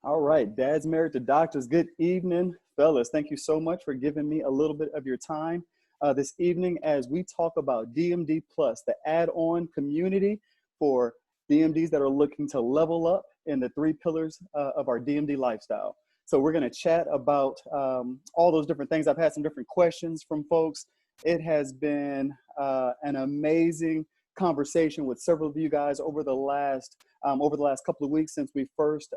All right, Dad's Married to Doctors. Good evening, fellas. Thank you so much for giving me a little bit of your time this evening as we talk about DMD Plus, the add-on community for DMDs that are looking to level up in the three pillars of our DMD lifestyle. So we're going to chat about all those different things. I've had some different questions from folks. It has been an amazing conversation with several of you guys over the last couple of weeks since we first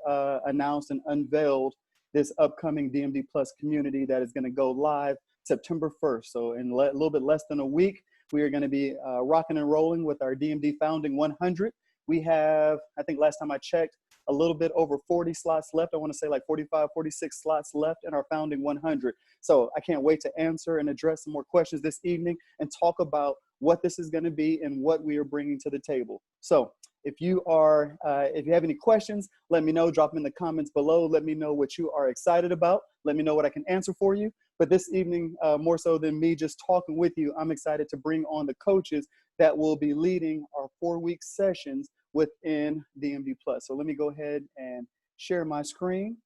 announced and unveiled this upcoming DMD Plus community that is going to go live September 1st. So in a little bit less than a week, we are going to be rocking and rolling with our DMD Founding 100. We have, I think last time I checked, a little bit over 40 slots left. I want to say like 45, 46 slots left in our Founding 100. So I can't wait to answer and address some more questions this evening and talk about what this is going to be and what we are bringing to the table. So if you have any questions, let me know. Drop them in the comments below. Let me know what you are excited about. Let me know what I can answer for you. But this evening, more so than me just talking with you, I'm excited to bring on the coaches that will be leading our 4-week sessions within DMD Plus. So let me go ahead and share my screen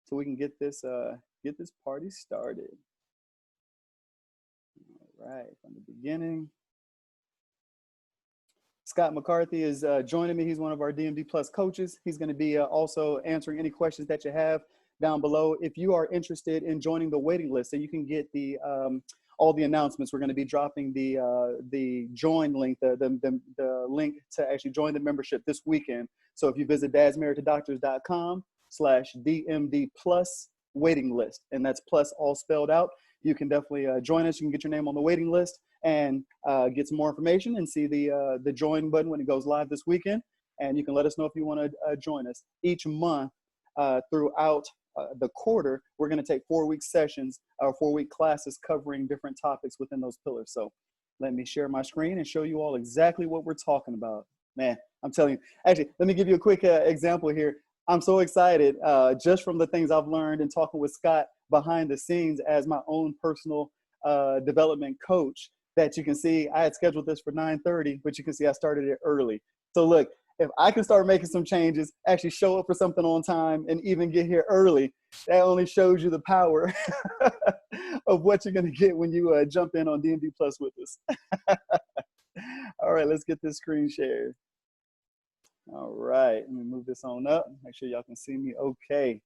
so we can get this party started. All right, from the beginning. Scott McCarthy is joining me. He's one of our DMD Plus coaches. He's going to be also answering any questions that you have down below. If you are interested in joining the waiting list, so you can get the all the announcements. We're going to be dropping the join link, the link to actually join the membership this weekend. So if you visit dadsmarriedtodoctors.com/DMD Plus waiting list, and that's plus all spelled out, you can definitely join us. You can get your name on the waiting list and get some more information and see the join button when it goes live this weekend. And you can let us know if you want to join us. Each month throughout the quarter, we're going to take 4-week sessions or 4-week classes covering different topics within those pillars. So let me share my screen and show you all exactly what we're talking about. Man, I'm telling you. Actually, let me give you a quick example here. I'm so excited just from the things I've learned and talking with Scott behind the scenes as my own personal development coach, that you can see I had scheduled this for 9:30, but you can see I started it early. So look, if I can start making some changes, actually show up for something on time and even get here early, that only shows you the power of what you're going to get when you jump in on DMD Plus with us. All right, let's get this screen shared. All right, let me move this on up. Make sure y'all can see me okay.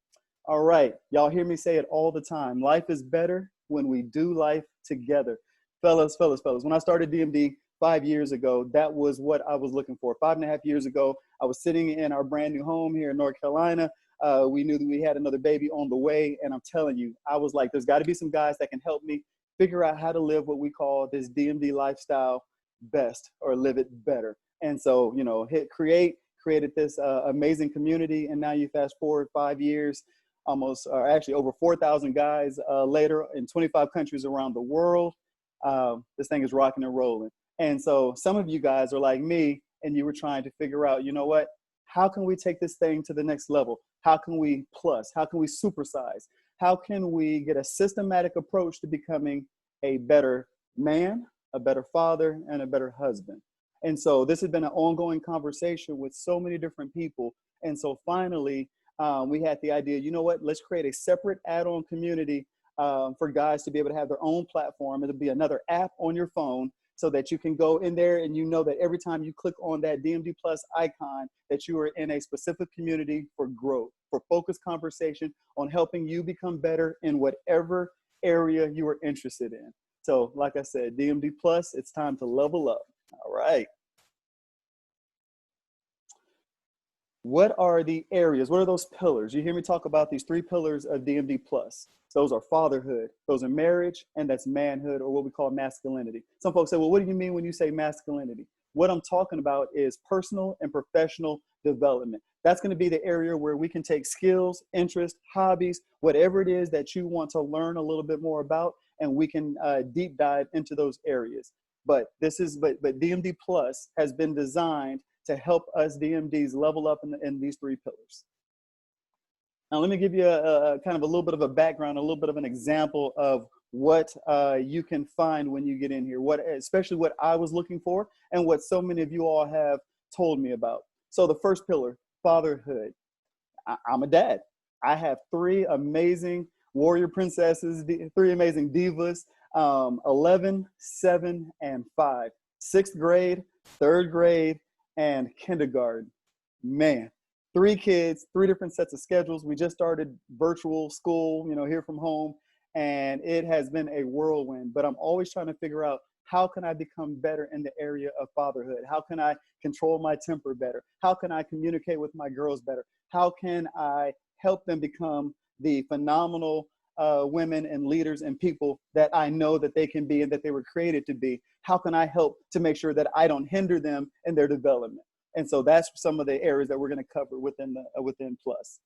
All right, y'all hear me say it all the time. Life is better when we do life together. Fellas, when I started DMD 5 years ago, that was what I was looking for. 5.5 years ago, I was sitting in our brand new home here in North Carolina. We knew that we had another baby on the way. And I'm telling you, I was like, there's got to be some guys that can help me figure out how to live what we call this DMD lifestyle best, or live it better. And so, you know, created this amazing community. And now you fast forward 5 years, almost, or actually over 4,000 guys later in 25 countries around the world. This thing is rocking and rolling. And so some of you guys are like me, and you were trying to figure out, you know what, how can we take this thing to the next level? How can we plus? How can we supersize? How can we get a systematic approach to becoming a better man, a better father, and a better husband? And so this has been an ongoing conversation with so many different people. And so finally, we had the idea, you know what, let's create a separate add-on community for guys to be able to have their own platform. It'll be another app on your phone so that you can go in there and you know that every time you click on that DMD Plus icon, that you are in a specific community for growth, for focused conversation on helping you become better in whatever area you are interested in. So like I said, DMD Plus, it's time to level up. All right. What are the areas? What are those pillars? You hear me talk about these 3 pillars of DMD Plus. Those are fatherhood, those are marriage, and that's manhood, or what we call masculinity. Some folks say, well, what do you mean when you say masculinity? What I'm talking about is personal and professional development. That's going to be the area where we can take skills, interests, hobbies, whatever it is that you want to learn a little bit more about, and we can deep dive into those areas. But DMD Plus has been designed to help us DMDs level up in these 3 pillars. Now, let me give you a kind of a little bit of a background, a little bit of an example of what you can find when you get in here, especially what I was looking for and what so many of you all have told me about. So the first pillar, fatherhood. I'm a dad. I have three amazing warrior princesses, three amazing divas, 11, 7, and 5. Sixth grade, third grade, and kindergarten. Man, three kids, three different sets of schedules. We just started virtual school, here from home, and it has been a whirlwind. But I'm always trying to figure out, how can I become better in the area of fatherhood? How can I control my temper better? How can I communicate with my girls better? How can I help them become the phenomenal women and leaders and people that I know that they can be and that they were created to be? How can I help to make sure that I don't hinder them in their development? And so that's some of the areas that we're going to cover within Plus.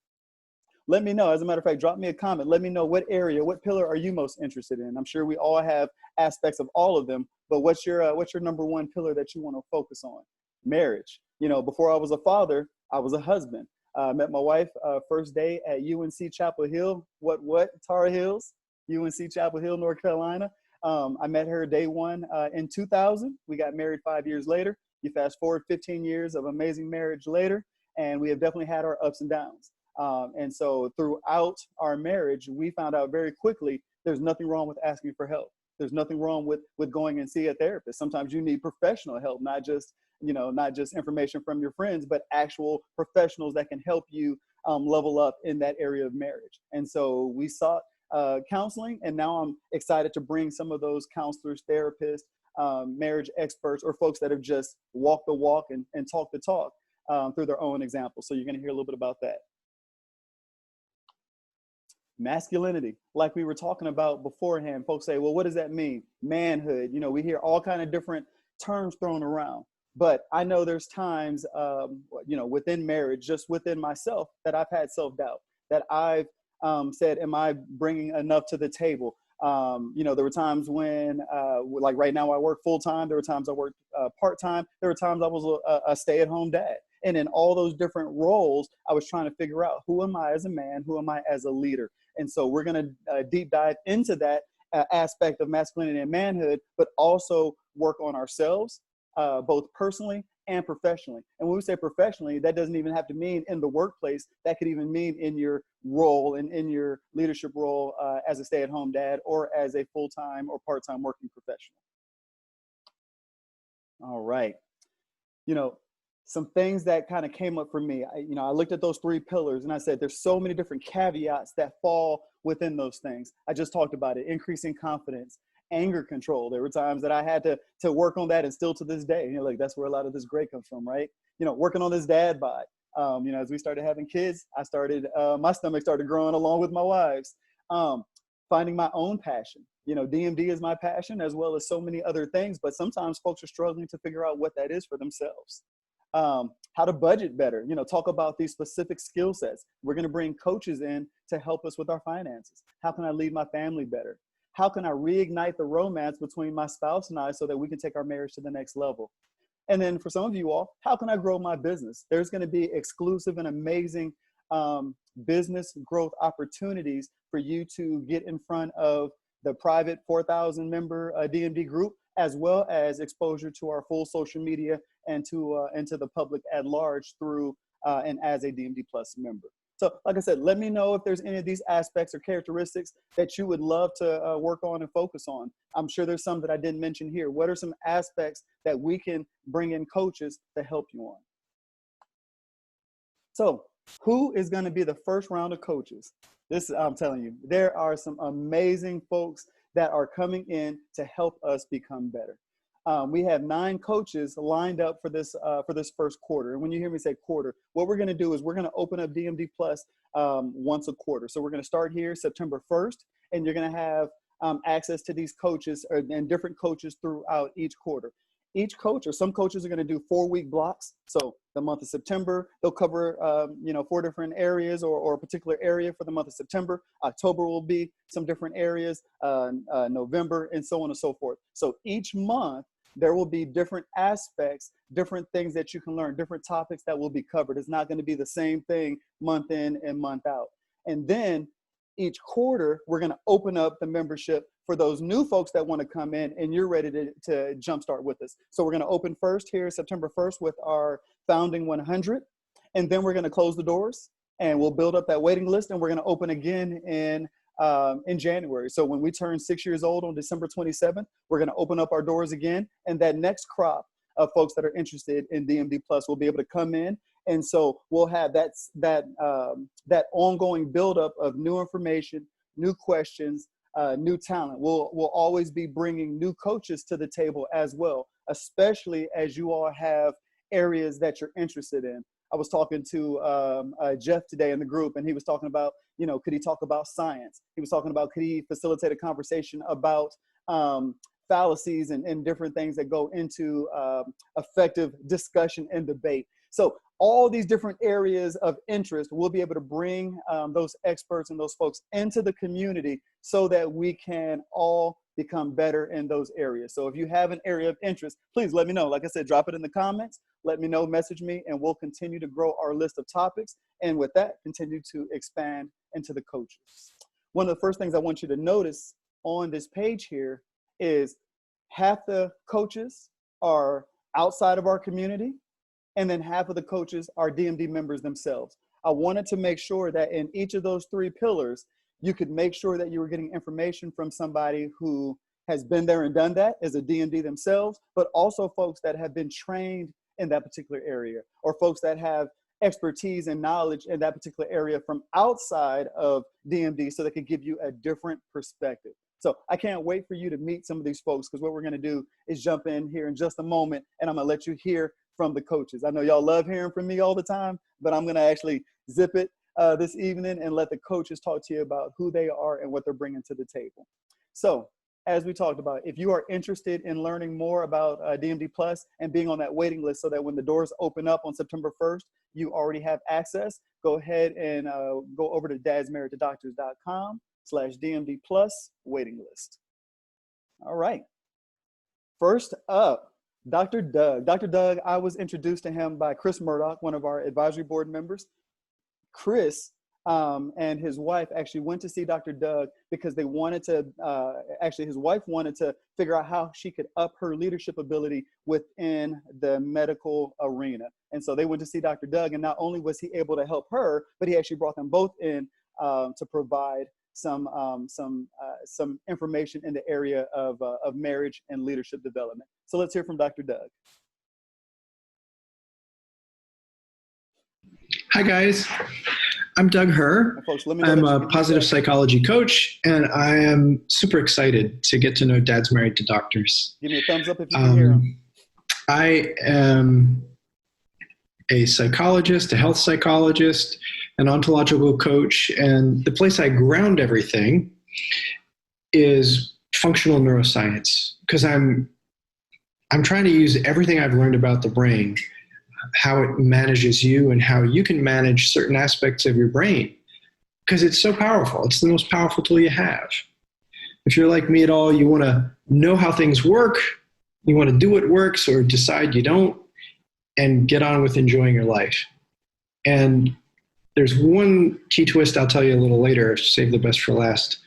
Let me know. As a matter of fact, drop me a comment. Let me know what area, what pillar are you most interested in? I'm sure we all have aspects of all of them, but what's your number one pillar that you want to focus on? Marriage. Before I was a father, I was a husband. I met my wife first day at UNC Chapel Hill. Tar Heels? UNC Chapel Hill, North Carolina. I met her day one in 2000. We got married 5 years later. You fast forward 15 years of amazing marriage later, and we have definitely had our ups and downs. And so throughout our marriage, we found out very quickly there's nothing wrong with asking for help. There's nothing wrong with going and see a therapist. Sometimes you need professional help, not just information from your friends, but actual professionals that can help you level up in that area of marriage. And so we sought counseling, and now I'm excited to bring some of those counselors, therapists, marriage experts, or folks that have just walked the walk and talked the talk through their own examples. So you're going to hear a little bit about that. Masculinity, like we were talking about beforehand, folks say, well, what does that mean? Manhood, we hear all kind of different terms thrown around, but I know there's times, within marriage, just within myself, that I've had self-doubt, that I've said, am I bringing enough to the table? There were times when, like right now I work full-time. There were times I worked part-time. There were times I was a stay-at-home dad. And in all those different roles, I was trying to figure out, who am I as a man? Who am I as a leader? And so we're going to deep dive into that aspect of masculinity and manhood, but also work on ourselves, both personally and professionally. And when we say professionally, that doesn't even have to mean in the workplace. That could even mean in your role and in your leadership role as a stay-at-home dad or as a full-time or part-time working professional. All right. Some things that kind of came up for me, I looked at those three pillars and I said, there's so many different caveats that fall within those things. I just talked about it, increasing confidence, anger control. There were times that I had to work on that, and still to this day, that's where a lot of this gray comes from, right? Working on this dad bod. As we started having kids, my stomach started growing along with my wife's. Finding my own passion. DMD is my passion, as well as so many other things, but sometimes folks are struggling to figure out what that is for themselves. How to budget better, talk about these specific skill sets. We're going to bring coaches in to help us with our finances. How can I lead my family better? How can I reignite the romance between my spouse and I so that we can take our marriage to the next level? And then for some of you all, how can I grow my business? There's going to be exclusive and amazing business growth opportunities for you to get in front of the private 4,000 member DMD group, as well as exposure to our full social media and to the public at large through and as a DMD Plus member. So like I said, let me know if there's any of these aspects or characteristics that you would love to work on and focus on. I'm sure there's some that I didn't mention here. What are some aspects that we can bring in coaches to help you on? So who is going to be the first round of coaches? I'm telling you, there are some amazing folks that are coming in to help us become better. We have 9 coaches lined up for this first quarter. And when you hear me say quarter, what we're going to do is we're going to open up DMD Plus once a quarter. So we're going to start here September 1st, and you're going to have access to these coaches and different coaches throughout each quarter. Each coach, or some coaches, are going to do 4-week blocks. So the month of September, they'll cover 4 different areas or a particular area for the month of September. October will be some different areas, November, and so on and so forth. So each month, there will be different aspects, different things that you can learn, different topics that will be covered. It's not going to be the same thing month in and month out. And then each quarter, we're going to open up the membership for those new folks that want to come in and you're ready to jumpstart with us. So we're going to open first here September 1st with our Founding 100. And then we're going to close the doors. and we'll build up that waiting list, and we're going to open again in January. So when we turn 6 years old on December 27th, we're going to open up our doors again, and that next crop of folks that are interested in DMD Plus will be able to come in. And so we'll have that ongoing buildup of new information, new questions, new talent. We'll always be bringing new coaches to the table as well, especially as you all have areas that you're interested in. I was talking to Jeff today in the group, and he was talking about, could he talk about science? He was talking about, could he facilitate a conversation about fallacies and different things that go into effective discussion and debate. So all these different areas of interest, we'll be able to bring those experts and those folks into the community so that we can all become better in those areas. So if you have an area of interest, please let me know. Like I said, drop it in the comments, let me know, message me, and we'll continue to grow our list of topics. And with that, continue to expand into the coaches. One of the first things I want you to notice on this page here is half the coaches are outside of our community, and then half of the coaches are DMD members themselves. I wanted to make sure that in each of those three pillars, you could make sure that you were getting information from somebody who has been there and done that as a DMD themselves, but also folks that have been trained in that particular area, or folks that have expertise and knowledge in that particular area from outside of DMD so they could give you a different perspective. So I can't wait for you to meet some of these folks, because what we're going to do is jump in here in just a moment, and I'm going to let you hear from the coaches. I know y'all love hearing from me all the time, but I'm going to actually zip it this evening and let the coaches talk to you about who they are and what they're bringing to the table. So as we talked about, if you are interested in learning more about DMD Plus and being on that waiting list so that when the doors open up on September 1st, you already have access, go ahead and go over to dadsmarriedtodoctors.com/DMD Plus waiting list. All right. First up, Dr. Doug. Dr. Doug, I was introduced to him by Chris Murdoch, one of our advisory board members. Chris and his wife actually went to see Dr. Doug because they wanted to, actually his wife wanted to figure out how she could up her leadership ability within the medical arena. And so they went to see Dr. Doug, and not only was he able to help her, but he actually brought them both in to provide some information in the area of marriage and leadership development. So let's hear from Dr. Doug. Hi guys, I'm Doug Herr. Folks, let me know I'm a positive psychology coach, and I am super excited to get to know Dads Married to Doctors. Give me a thumbs up if you can hear him. I am a psychologist, a health psychologist, an ontological coach, and the place I ground everything is functional neuroscience, because I'm trying to use everything I've learned about the brain, how it manages you and how you can manage certain aspects of your brain, because it's so powerful. It's the most powerful tool you have. If you're like me at all, you want to know how things work, you want to do what works or decide you don't, and get on with enjoying your life. And there's one key twist I'll tell you a little later, save the best for last.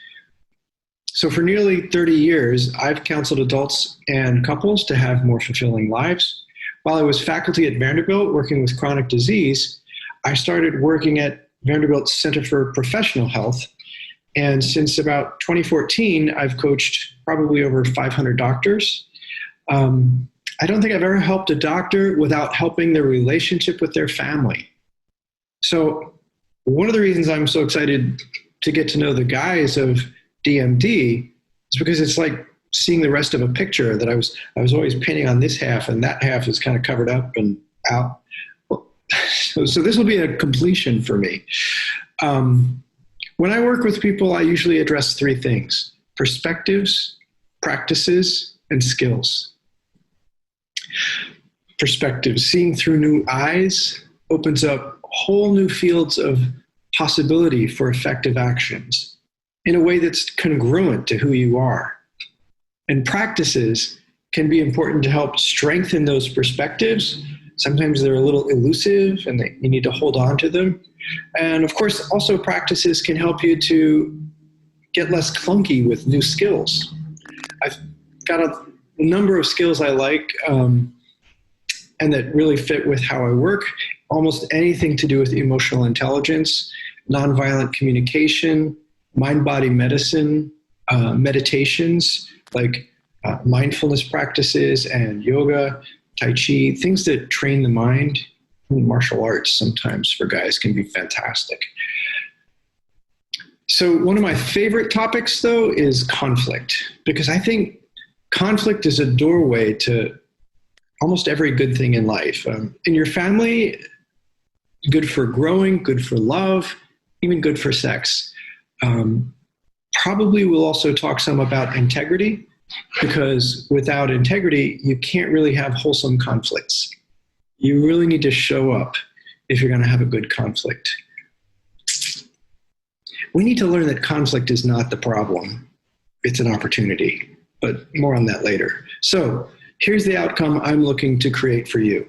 So for nearly 30 years, I've counseled adults and couples to have more fulfilling lives. While I was faculty at Vanderbilt working with chronic disease, I started working at Vanderbilt's Center for Professional Health. And since about 2014, I've coached probably over 500 doctors. I don't think I've ever helped a doctor without helping their relationship with their family. So one of the reasons I'm so excited to get to know the guys of DMD is because it's like seeing the rest of a picture that I was always painting on this half, and that half is kind of covered up and out. So this will be a completion for me. When I work with people, I usually address three things: perspectives, practices, and skills. Perspectives, seeing through new eyes, opens up whole new fields of possibility for effective actions in a way that's congruent to who you are. And practices can be important to help strengthen those perspectives. Sometimes they're a little elusive and you need to hold on to them. And of course, also practices can help you to get less clunky with new skills. I've got a number of skills I like and that really fit with how I work. almost anything to do with emotional intelligence, nonviolent communication, mind-body medicine, meditations like mindfulness practices and yoga, Tai Chi, things that train the mind. Martial arts sometimes for guys can be fantastic. So one of my favorite topics, though, is conflict, because I think conflict is a doorway to almost every good thing in life. In your family, good for growing, good for love, even good for sex. Probably we'll also talk some about integrity, because without integrity, you can't really have wholesome conflicts. You really need to show up if you're going to have a good conflict. We need to learn that conflict is not the problem. It's an opportunity, but more on that later. So here's the outcome I'm looking to create for you.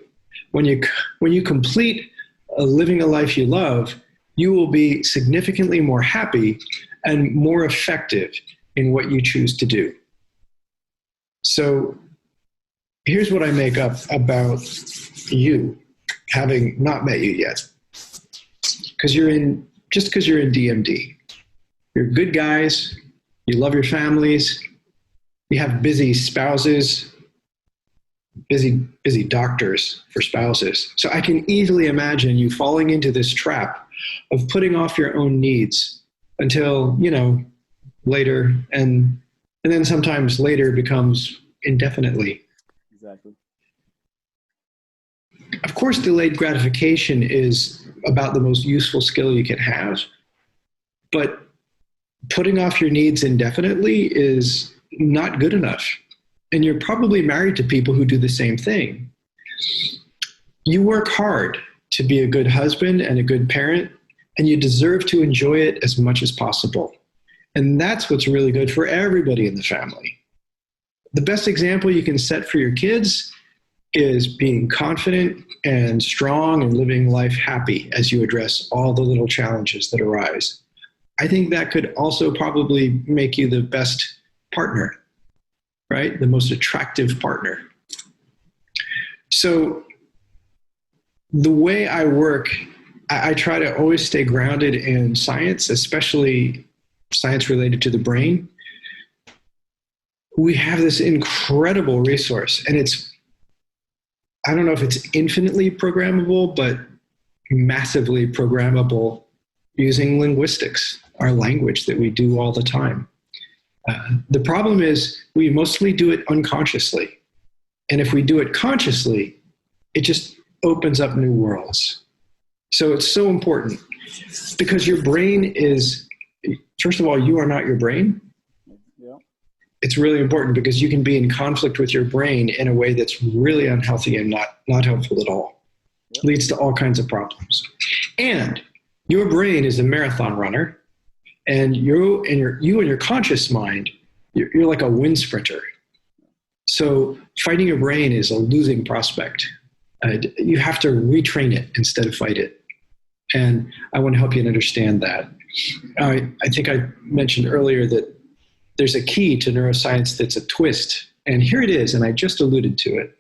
When you complete living a life you love, you will be significantly more happy and more effective in what you choose to do. So here's what I make up about you, having not met you yet. Because you're in DMD. You're good guys, you love your families, you have busy spouses, busy doctors for spouses. So I can easily imagine you falling into this trap of putting off your own needs until, later, and then sometimes later becomes indefinitely. Exactly. Of course, delayed gratification is about the most useful skill you can have, but putting off your needs indefinitely is not good enough. And you're probably married to people who do the same thing. You work hard to be a good husband and a good parent, and you deserve to enjoy it as much as possible. And that's what's really good for everybody in the family. The best example you can set for your kids is being confident and strong and living life happy as you address all the little challenges that arise. I think that could also probably make you the best partner, right? The most attractive partner. So the way I work, I try to always stay grounded in science, especially science related to the brain. We have this incredible resource, and I don't know if it's infinitely programmable, but massively programmable using linguistics, our language that we do all the time. The problem is we mostly do it unconsciously. And if we do it consciously, it just opens up new worlds. So it's so important, because your brain is, first of all, you are not your brain. Yeah. It's really important because you can be in conflict with your brain in a way that's really unhealthy and not helpful at all. Yep. Leads to all kinds of problems. And your brain is a marathon runner, and you and your conscious mind, you're like a wind sprinter. So fighting your brain is a losing prospect. You have to retrain it instead of fight it. And I want to help you understand that. I think I mentioned earlier that there's a key to neuroscience that's a twist. And here it is, and I just alluded to it.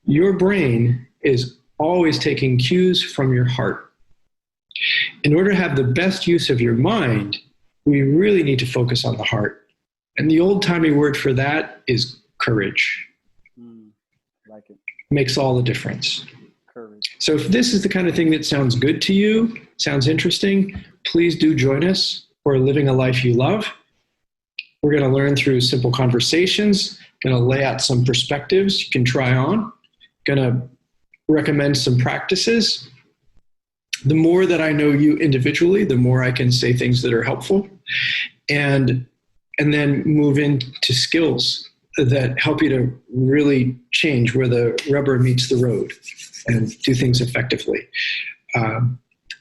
Your brain is always taking cues from your heart. In order to have the best use of your mind, we really need to focus on the heart. And the old-timey word for that is courage. Like it. Makes all the difference. Courage. So if this is the kind of thing that sounds good to you, sounds interesting, please do join us for Living a Life You Love. We're going to learn through simple conversations, going to lay out some perspectives you can try on, going to recommend some practices. The more that I know you individually, the more I can say things that are helpful, and then move into skills that help you to really change where the rubber meets the road and do things effectively.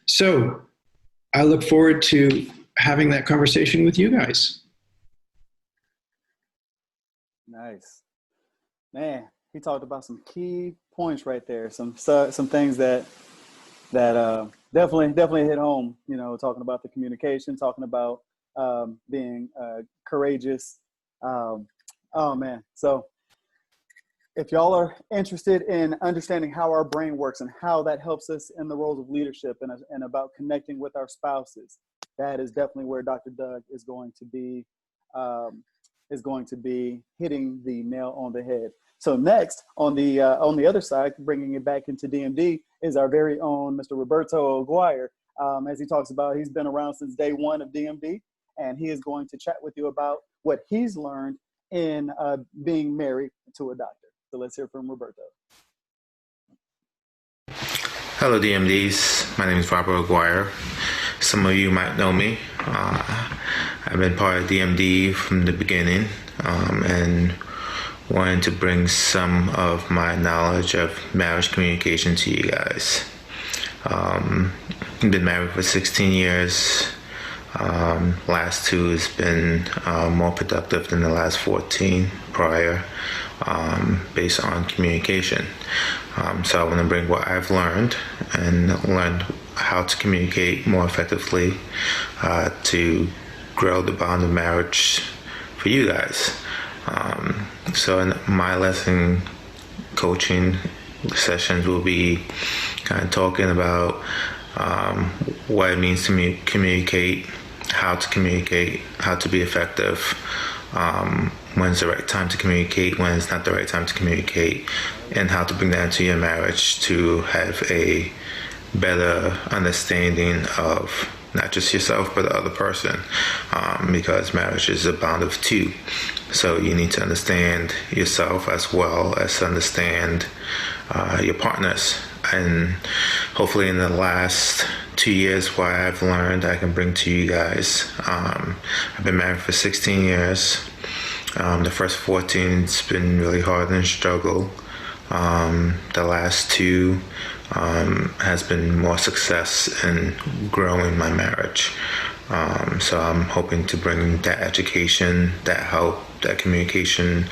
So I look forward to having that conversation with you guys. Nice. Man, he talked about some key points right there. Some things that definitely hit home, talking about the communication, talking about being courageous. Oh man. So If y'all are interested in understanding how our brain works and how that helps us in the roles of leadership and about connecting with our spouses, that is definitely where Dr. Doug is going to be hitting the nail on the head. So next, on the other side, bringing it back into DMD, is our very own Mr. Roberto Aguirre. As he talks about, he's been around since day one of DMD, and he is going to chat with you about what he's learned in being married to a doctor. So let's hear from Roberto. Hello, DMDs. My name is Robert Aguirre. Some of you might know me. I've been part of DMD from the beginning, and wanted to bring some of my knowledge of marriage communication to you guys. I've been married for 16 years. Last 2 has been more productive than the last 14 prior, based on communication. So I want to bring what I've learned and learned how to communicate more effectively to grow the bond of marriage for you guys. So in my lesson coaching sessions, we'll be kind of talking about what it means to communicate, how to be effective, when's the right time to communicate, when it's not the right time to communicate, and how to bring that into your marriage to have a better understanding of not just yourself but the other person, because marriage is a bond of 2. So you need to understand yourself as well as understand your partners. And hopefully in the last 2 years, what I've learned I can bring to you guys. I've been married for 16 years. The first 14, it's been really hard and struggle. The last 2 has been more success in growing my marriage. So I'm hoping to bring that education, that help, that communication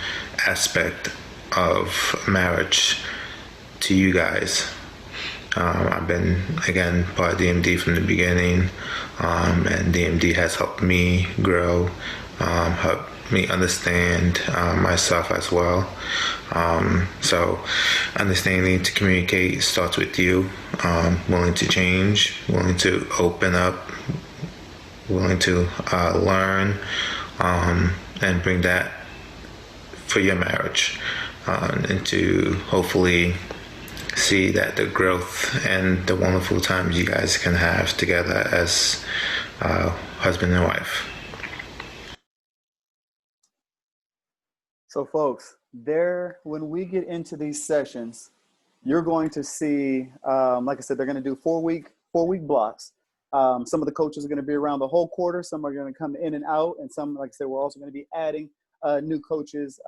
aspect of marriage to you guys. I've been, again, part of DMD from the beginning, and DMD has helped me grow, helped me understand myself as well. So understanding to communicate starts with you, willing to change, willing to open up, willing to learn, and bring that for your marriage, and to hopefully see that the growth and the wonderful times you guys can have together as husband and wife. So folks, when we get into these sessions, you're going to see, like I said, they're going to do 4-week blocks. Some of the coaches are going to be around the whole quarter. Some are going to come in and out. And some, like I said, we're also going to be adding new coaches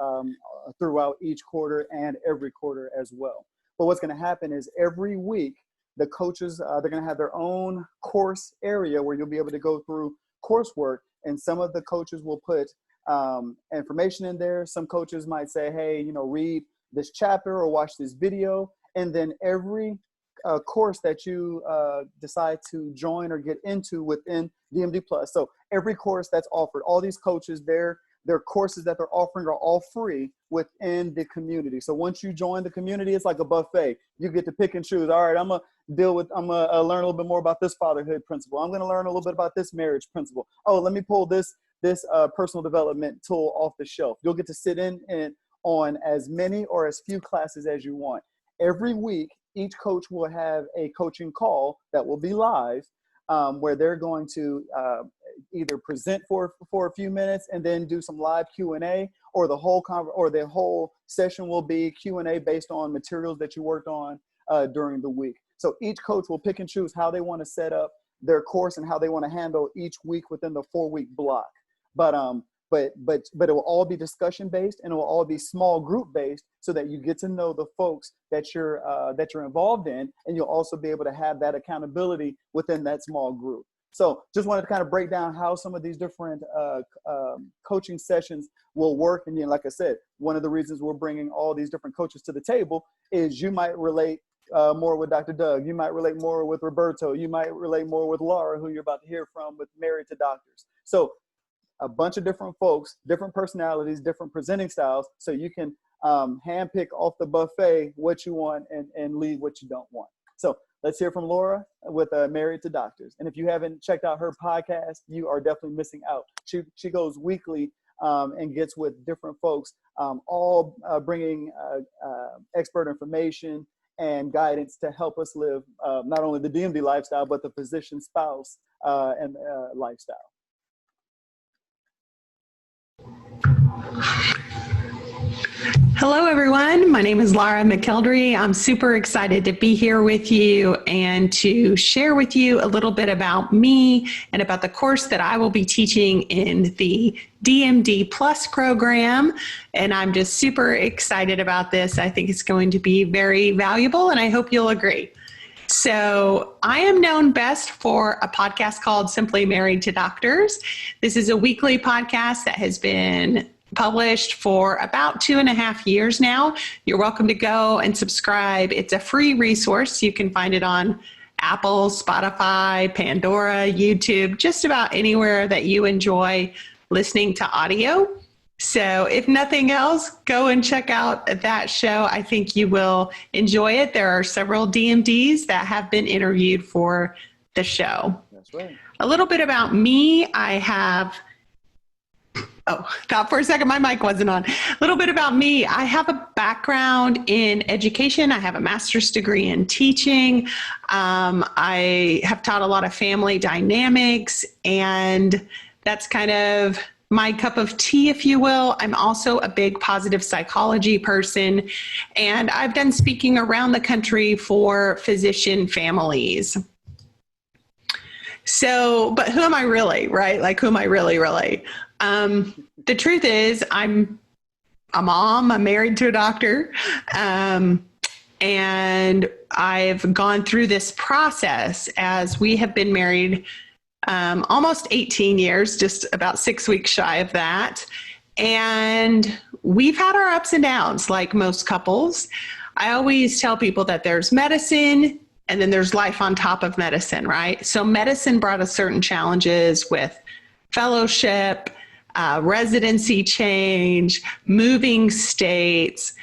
throughout each quarter and every quarter as well. But what's going to happen is every week, the coaches, they're going to have their own course area where you'll be able to go through coursework. And some of the coaches will put information in there. Some coaches might say, hey, read this chapter or watch this video. And then every course that you decide to join or get into within DMD Plus. So every course that's offered, all these coaches, their courses that they're offering are all free within the community. So once you join the community, it's like a buffet. You get to pick and choose. All right, I'm gonna learn a little bit more about this fatherhood principle. I'm gonna learn a little bit about this marriage principle. Oh, let me pull this personal development tool off the shelf. You'll get to sit in on as many or as few classes as you want. Every week, each coach will have a coaching call that will be live, where they're going to either present for a few minutes and then do some live Q&A, or the whole session will be Q&A based on materials that you worked on during the week. So each coach will pick and choose how they want to set up their course and how they want to handle each week within the 4-week block. But it will all be discussion based, and it will all be small group based, so that you get to know the folks that you're involved in, and you'll also be able to have that accountability within that small group. So just wanted to kind of break down how some of these different coaching sessions will work. And like I said, one of the reasons we're bringing all these different coaches to the table is you might relate more with Dr. Doug. You might relate more with Roberto. You might relate more with Laura, who you're about to hear from with Married to Doctors. So a bunch of different folks, different personalities, different presenting styles, so you can handpick off the buffet what you want and leave what you don't want. So let's hear from Laura with Married to Doctors. And if you haven't checked out her podcast, you are definitely missing out. She goes weekly and gets with different folks, all bringing expert information and guidance to help us live not only the DMD lifestyle, but the physician spouse and lifestyle. Hello, everyone. My name is Laura McKeldry. I'm super excited to be here with you and to share with you a little bit about me and about the course that I will be teaching in the DMD Plus program. And I'm just super excited about this. I think it's going to be very valuable, and I hope you'll agree. So I am known best for a podcast called Simply Married to Doctors. This is a weekly podcast that has been published for about 2.5 years now. You're welcome to go and subscribe. It's a free resource. You can find it on Apple, Spotify, Pandora, YouTube, just about anywhere that you enjoy listening to audio. So if nothing else, go and check out that show. I think you will enjoy it. There are several DMDs that have been interviewed for the show. That's right. A little bit about me. Thought for a second my mic wasn't on. A little bit about me. I have a background in education. I have a master's degree in teaching. I have taught a lot of family dynamics, and that's kind of my cup of tea, if you will. I'm also a big positive psychology person, and I've done speaking around the country for physician families. So, but who am I really, right? Like, who am I really? The truth is I'm a mom, I'm married to a doctor, and I've gone through this process as we have been married almost 18 years, just about 6 weeks shy of that. And we've had our ups and downs like most couples. I always tell people that there's medicine and then there's life on top of medicine, right? So medicine brought us certain challenges with fellowship, residency change, moving states,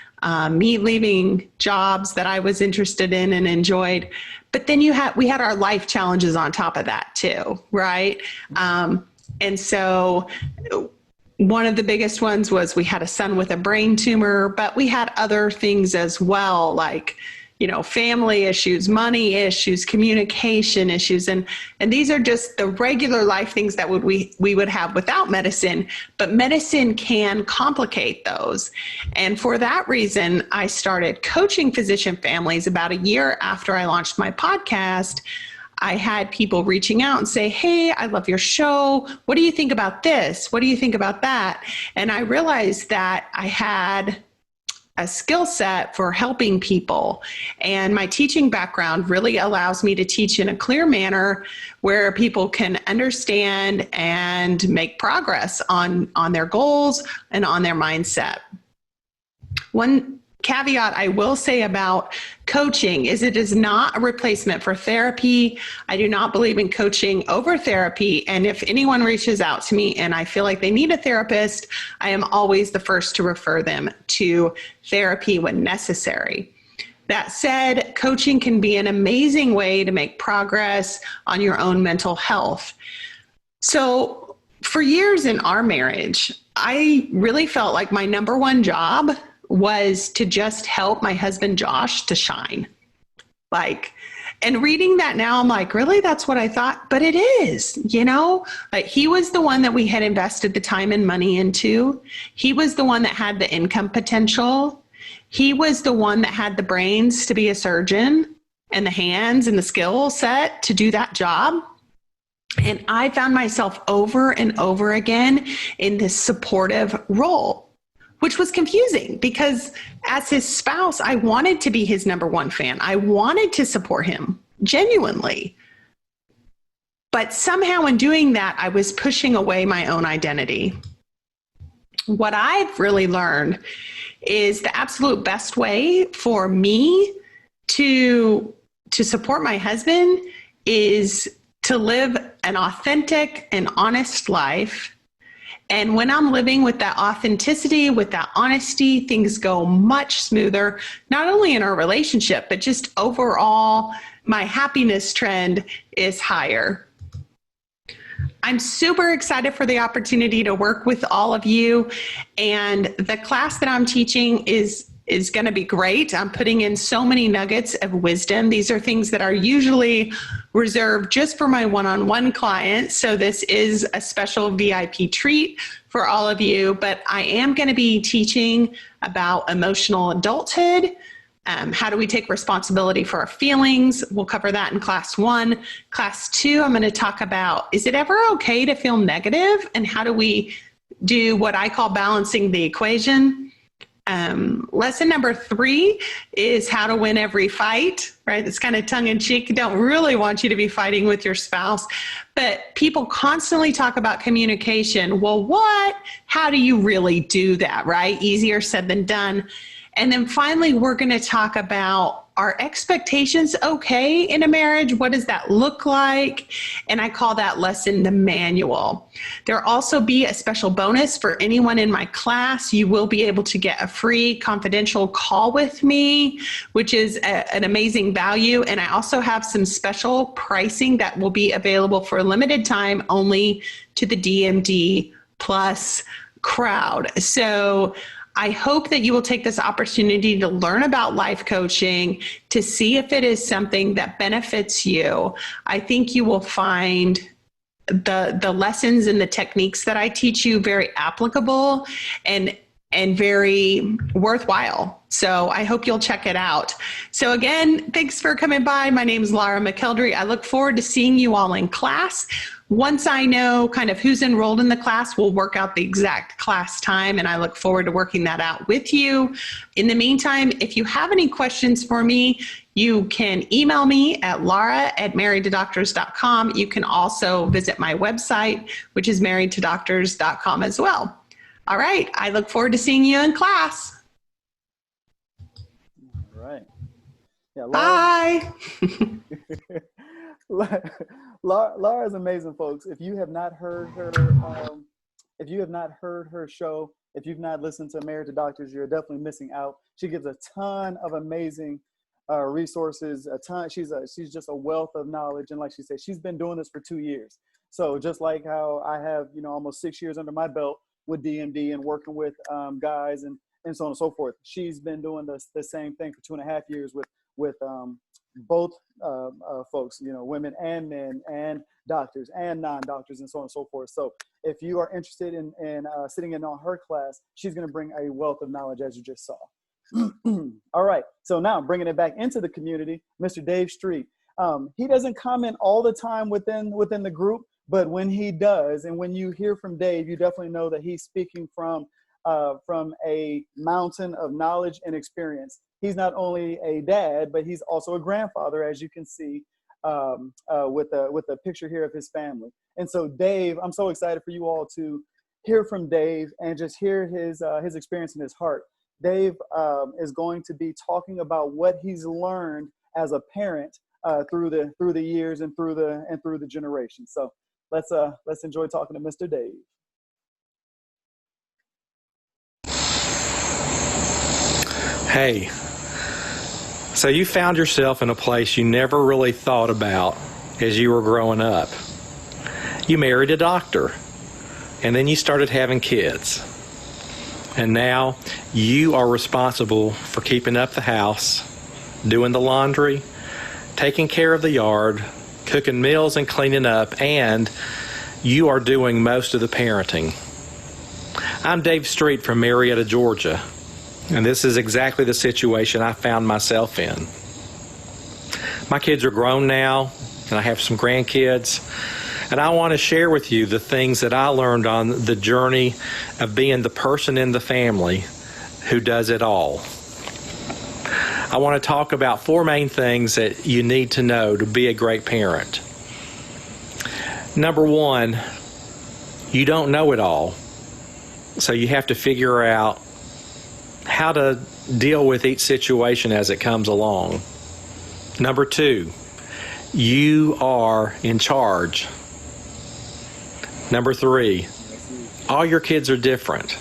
me leaving jobs that I was interested in and enjoyed. But then we had our life challenges on top of that too, right? And so one of the biggest ones was we had a son with a brain tumor, but we had other things as well, like, family issues, money issues, communication issues. And these are just the regular life things that we would have without medicine, but medicine can complicate those. And for that reason, I started coaching physician families about a year after I launched my podcast. I had people reaching out and say, hey, I love your show. What do you think about this? What do you think about that? And I realized that I had a skill set for helping people. And my teaching background really allows me to teach in a clear manner where people can understand and make progress on their goals and on their mindset. One caveat I will say about coaching is it is not a replacement for therapy. I do not believe in coaching over therapy. And if anyone reaches out to me and I feel like they need a therapist, I am always the first to refer them to therapy when necessary. That said, coaching can be an amazing way to make progress on your own mental health. So for years in our marriage, I really felt like my number one job was to just help my husband, Josh, to shine. And reading that now, I'm like, really? That's what I thought? But it is, like he was the one that we had invested the time and money into. He was the one that had the income potential. He was the one that had the brains to be a surgeon and the hands and the skill set to do that job. And I found myself over and over again in this supportive role, which was confusing because as his spouse, I wanted to be his number one fan. I wanted to support him genuinely. But somehow in doing that, I was pushing away my own identity. What I've really learned is the absolute best way for me to support my husband is to live an authentic and honest life And when I'm living with that authenticity, with that honesty, things go much smoother, not only in our relationship, but just overall, my happiness trend is higher. I'm super excited for the opportunity to work with all of you. And the class that I'm teaching is going to be great. I'm putting in so many nuggets of wisdom. These are things that are usually reserved just for my one-on-one clients. So this is a special VIP treat for all of you. But I am going to be teaching about emotional adulthood. How do we take responsibility for our feelings? We'll cover that in class 1. Class 2, I'm going to talk about, is it ever okay to feel negative? And how do we do what I call balancing the equation? Lesson number 3 is how to win every fight, right? It's kind of tongue in cheek. Don't really want you to be fighting with your spouse, but people constantly talk about communication. Well, how do you really do that, right? Easier said than done. And then finally, we're going to talk about, are expectations okay in a marriage? What does that look like? And I call that lesson the manual. There'll also be a special bonus for anyone in my class. You will be able to get a free confidential call with me, which is an amazing value. And I also have some special pricing that will be available for a limited time only to the DMD Plus crowd. So I hope that you will take this opportunity to learn about life coaching, to see if it is something that benefits you. I think you will find the lessons and the techniques that I teach you very applicable and very worthwhile. So I hope you'll check it out. So again, thanks for coming by. My name is Laura McKeldry. I look forward to seeing you all in class. Once I know kind of who's enrolled in the class, we'll work out the exact class time, and I look forward to working that out with you. In the meantime, if you have any questions for me, you can email me at laura@marriedtodoctors.com. You can also visit my website, which is marriedtodoctors.com as well. All right. I look forward to seeing you in class. All right. Yeah, Bye. Laura is amazing, folks. If you have not heard her, show, if you've not listened to Married to Doctors, you're definitely missing out. She gives a ton of amazing resources. She's just a wealth of knowledge, and like she said, she's been doing this for 2 years. So just like how I have, almost 6 years under my belt with DMD and working with guys and so on and so forth, she's been doing the same thing for 2.5 years with both folks, women and men, and doctors and non-doctors, and so on and so forth. So if you are interested in sitting in on her class, she's going to bring a wealth of knowledge, as you just saw. All right. So now bringing it back into the community, Mr. Dave Street. He doesn't comment all the time within the group, but when he does, and when you hear from Dave, you definitely know that he's speaking from a mountain of knowledge and experience. He's not only a dad, but he's also a grandfather, as you can see with the picture here of his family. And so Dave, I'm so excited for you all to hear from Dave and just hear his experience in his heart. Dave is going to be talking about what he's learned as a parent through the years and through the generations. So let's enjoy talking to Mr. Dave. Hey, so you found yourself in a place you never really thought about as you were growing up. You married a doctor, and then you started having kids. And now you are responsible for keeping up the house, doing the laundry, taking care of the yard, cooking meals and cleaning up, and you are doing most of the parenting. I'm Dave Street from Marietta, Georgia. And this is exactly the situation I found myself in. My kids are grown now, and I have some grandkids, and I want to share with you the things that I learned on the journey of being the person in the family who does it all. I want to talk about 4 main things that you need to know to be a great parent. Number 1, you don't know it all, so you have to figure out how to deal with each situation as it comes along. Number 2, you are in charge. Number 3, all your kids are different.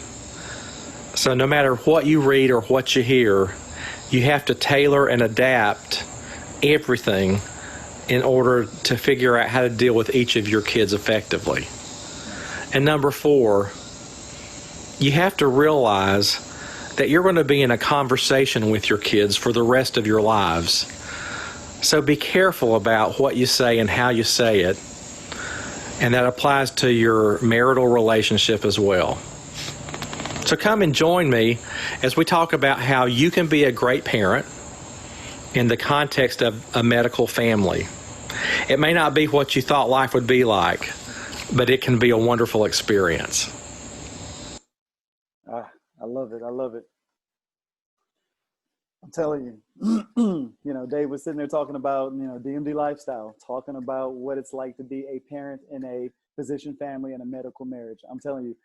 So no matter what you read or what you hear, you have to tailor and adapt everything in order to figure out how to deal with each of your kids effectively. And number 4, you have to realize that you're going to be in a conversation with your kids for the rest of your lives. So be careful about what you say and how you say it. And that applies to your marital relationship as well. So come and join me as we talk about how you can be a great parent in the context of a medical family. It may not be what you thought life would be like, but it can be a wonderful experience. I love it. I love it. I'm telling you, Dave was sitting there talking about, DMD lifestyle, talking about what it's like to be a parent in a physician family and a medical marriage. I'm telling you,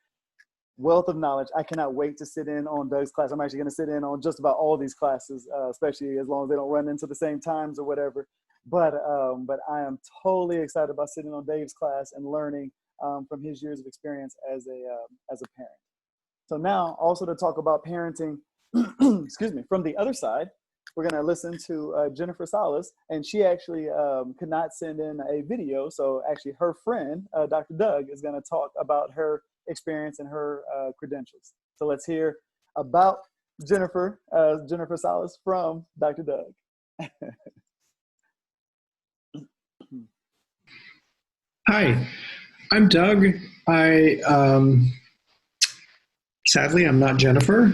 wealth of knowledge. I cannot wait to sit in on Doug's class. I'm actually going to sit in on just about all these classes, especially as long as they don't run into the same times or whatever. But I am totally excited about sitting on Dave's class and learning from his years of experience as a parent. So now also to talk about parenting, excuse me, from the other side, we're going to listen to Jennifer Salas, and she actually could not send in a video. So actually her friend, Dr. Doug, is going to talk about her experience and her credentials. So let's hear about Jennifer Salas from Dr. Doug. Hi, I'm Doug. Sadly, I'm not Jennifer.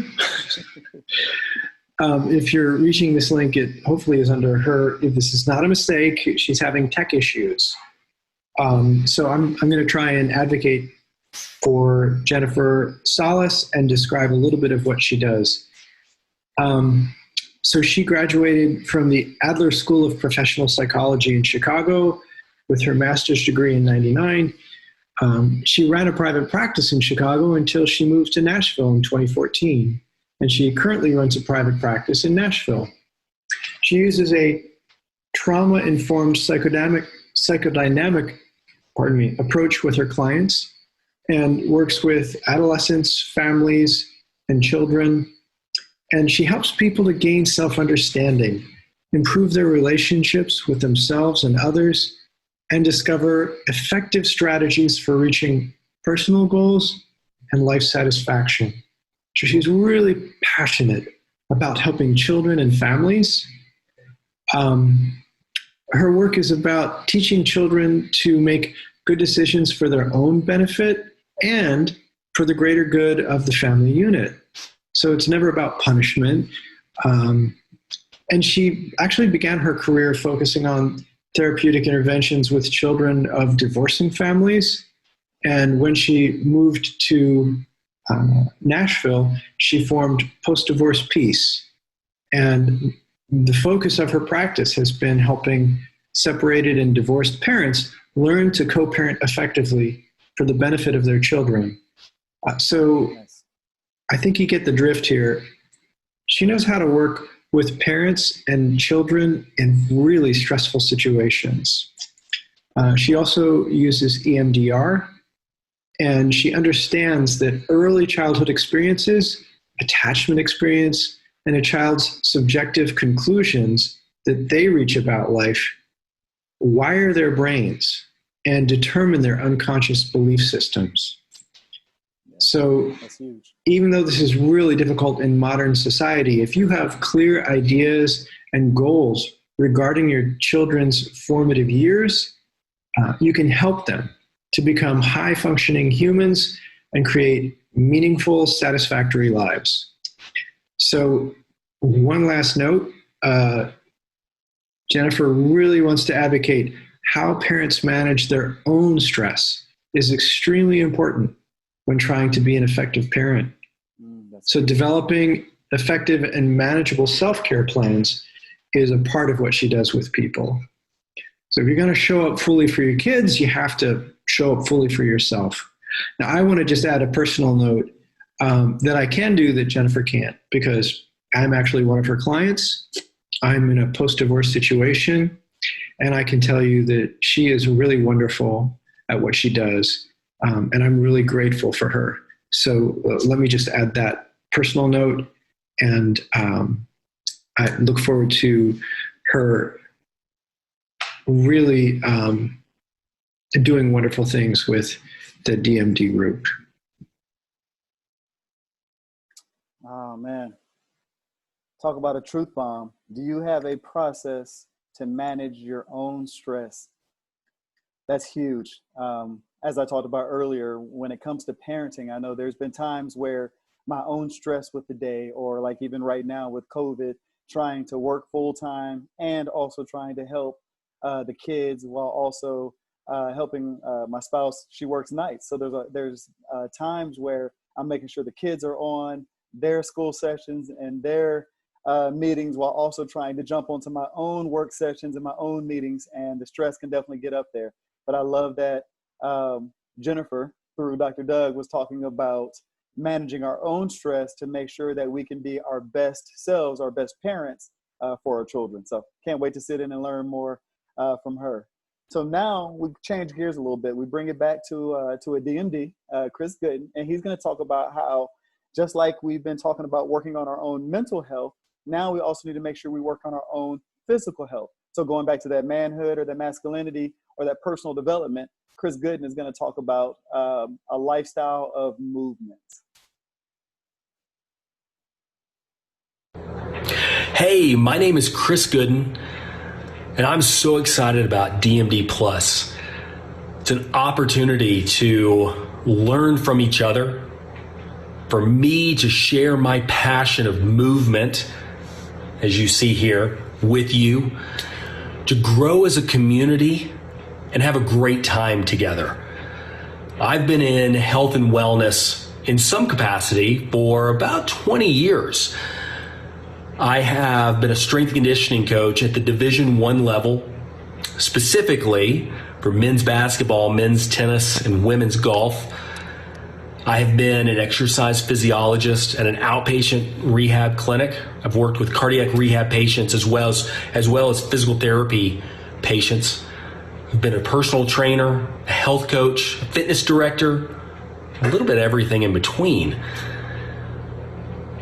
If you're reaching this link, it hopefully is under her. If this is not a mistake, she's having tech issues. So I'm going to try and advocate for Jennifer Salas and describe a little bit of what she does. So she graduated from the Adler School of Professional Psychology in Chicago with her master's degree in '99. She ran a private practice in Chicago until she moved to Nashville in 2014. And she currently runs a private practice in Nashville. She uses a trauma-informed psychodynamic approach with her clients and works with adolescents, families, and children. And she helps people to gain self-understanding, improve their relationships with themselves and others, and discover effective strategies for reaching personal goals and life satisfaction. So she's really passionate about helping children and families. Her work is about teaching children to make good decisions for their own benefit and for the greater good of the family unit. So it's never about punishment. And she actually began her career focusing on therapeutic interventions with children of divorcing families. And when she moved to Nashville, she formed Post-Divorce Peace. And the focus of her practice has been helping separated and divorced parents learn to co-parent effectively for the benefit of their children. So I think you get the drift here. She knows how to work with parents and children in really stressful situations. She also uses EMDR, and she understands that early childhood experiences, attachment experience, and a child's subjective conclusions that they reach about life wire their brains and determine their unconscious belief systems. So even though this is really difficult in modern society, if you have clear ideas and goals regarding your children's formative years, you can help them to become high-functioning humans and create meaningful, satisfactory lives. So one last note, Jennifer really wants to advocate how parents manage their own stress is extremely important when trying to be an effective parent. So developing effective and manageable self-care plans is a part of what she does with people. So if you're going to show up fully for your kids, you have to show up fully for yourself. Now, I want to just add a personal note that I can do that Jennifer can't, because I'm actually one of her clients. I'm in a post-divorce situation, and I can tell you that she is really wonderful at what she does. And I'm really grateful for her. So let me just add that personal note. And I look forward to her really doing wonderful things with the DMD group. Oh, man. Talk about a truth bomb. Do you have a process to manage your own stress? That's huge. As I talked about earlier, when it comes to parenting, I know there's been times where my own stress with the day, or like even right now with COVID, trying to work full time and also trying to help the kids while also helping my spouse. She works nights. So there's times where I'm making sure the kids are on their school sessions and their meetings while also trying to jump onto my own work sessions and my own meetings. And the stress can definitely get up there. But I love that Jennifer, through Dr. Doug, was talking about managing our own stress to make sure that we can be our best selves, our best parents for our children. So can't wait to sit in and learn more from her. So now we change gears a little bit. We bring it back to a DMD, Chris Gooden, and he's going to talk about how, just like we've been talking about working on our own mental health, now we also need to make sure we work on our own physical health. So going back to that manhood or that masculinity or that personal development, Chris Gooden is going to talk about a lifestyle of movement. Hey, my name is Chris Gooden, and I'm so excited about DMD Plus. It's an opportunity to learn from each other, for me to share my passion of movement, as you see here, with you, to grow as a community and have a great time together. I've been in health and wellness in some capacity for about 20 years. I have been a strength and conditioning coach at the Division I level, specifically for men's basketball, men's tennis, and women's golf. I have been an exercise physiologist at an outpatient rehab clinic. I've worked with cardiac rehab patients as well as physical therapy patients. I've been a personal trainer, a health coach, a fitness director, a little bit of everything in between.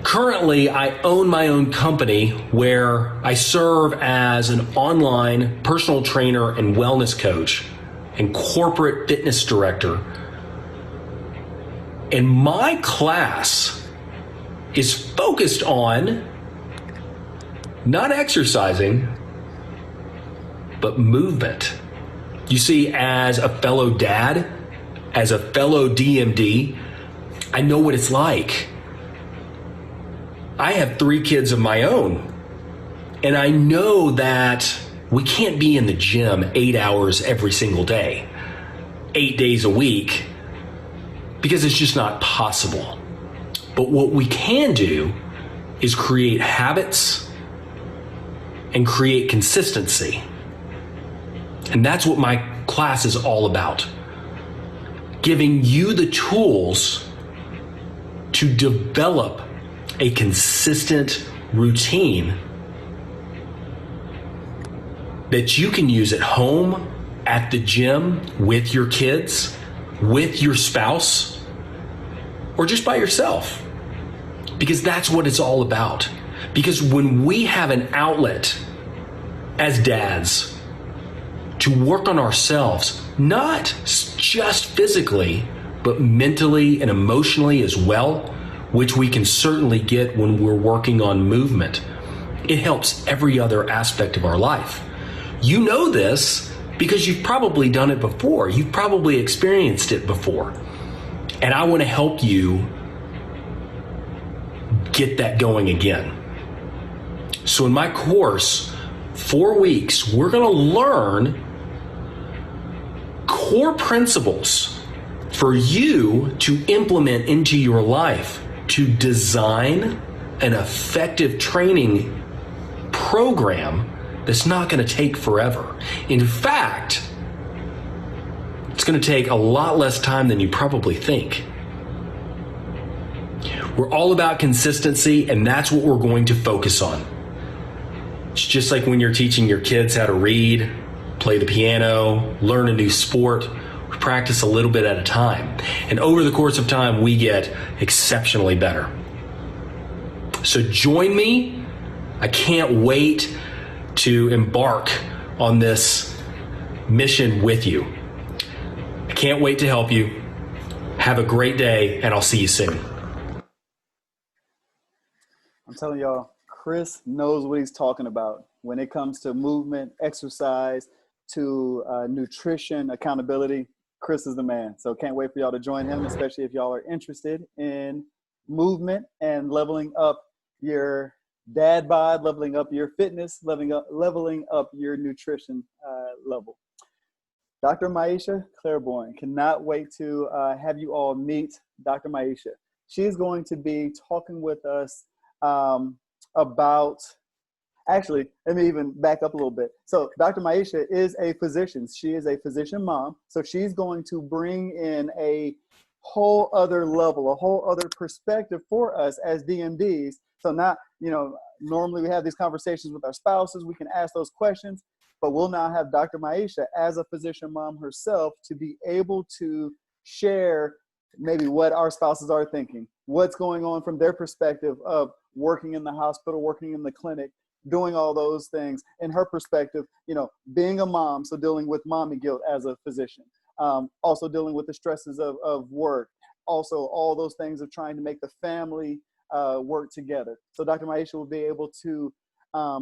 Currently, I own my own company where I serve as an online personal trainer and wellness coach and corporate fitness director. And my class is focused on not exercising, but movement. You see, as a fellow dad, as a fellow DMD, I know what it's like. I have 3 kids of my own, and I know that we can't be in the gym 8 hours every single day, 8 days a week, because it's just not possible. But what we can do is create habits and create consistency. And that's what my class is all about. Giving you the tools to develop a consistent routine that you can use at home, at the gym, with your kids, with your spouse, or just by yourself. Because that's what it's all about. Because when we have an outlet as dads to work on ourselves, not just physically, but mentally and emotionally as well, which we can certainly get when we're working on movement, it helps every other aspect of our life. You know this because you've probably done it before. You've probably experienced it before. And I want to help you get that going again. So in my course, 4 weeks, we're going to learn core principles for you to implement into your life to design an effective training program that's not going to take forever. In fact, it's going to take a lot less time than you probably think. We're all about consistency, and that's what we're going to focus on. It's just like when you're teaching your kids how to read, play the piano, learn a new sport. We practice a little bit at a time. And over the course of time, we get exceptionally better. So join me. I can't wait to embark on this mission with you. I can't wait to help you. Have a great day, and I'll see you soon. I'm telling y'all, Chris knows what he's talking about when it comes to movement, exercise, to nutrition, accountability. Chris is the man. So can't wait for y'all to join him, especially if y'all are interested in movement and leveling up your dad bod, leveling up your fitness, leveling up your nutrition level. Dr. Maisha Claiborne, cannot wait to have you all meet Dr. Maisha. She is going to be talking with us about, actually, let me even back up a little bit. So Dr. Maisha is a physician. She is a physician mom. So she's going to bring in a whole other level, a whole other perspective for us as DMDs. So not, normally we have these conversations with our spouses. We can ask those questions, but we'll now have Dr. Maisha as a physician mom herself to be able to share maybe what our spouses are thinking, what's going on from their perspective of working in the hospital, working in the clinic, doing all those things. In her perspective, being a mom, so dealing with mommy guilt as a physician, also dealing with the stresses of work, also all those things of trying to make the family work together. So Dr. Maisha will be able to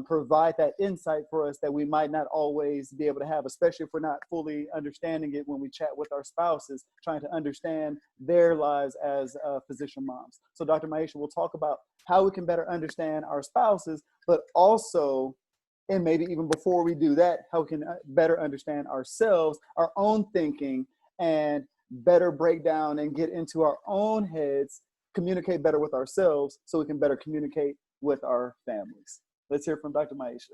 provide that insight for us that we might not always be able to have, especially if we're not fully understanding it when we chat with our spouses, trying to understand their lives as physician moms. So Dr. Maisha will talk about how we can better understand our spouses, but also, and maybe even before we do that, how we can better understand ourselves, our own thinking, and better break down and get into our own heads, communicate better with ourselves so we can better communicate with our families. Let's hear from Dr. Maisha.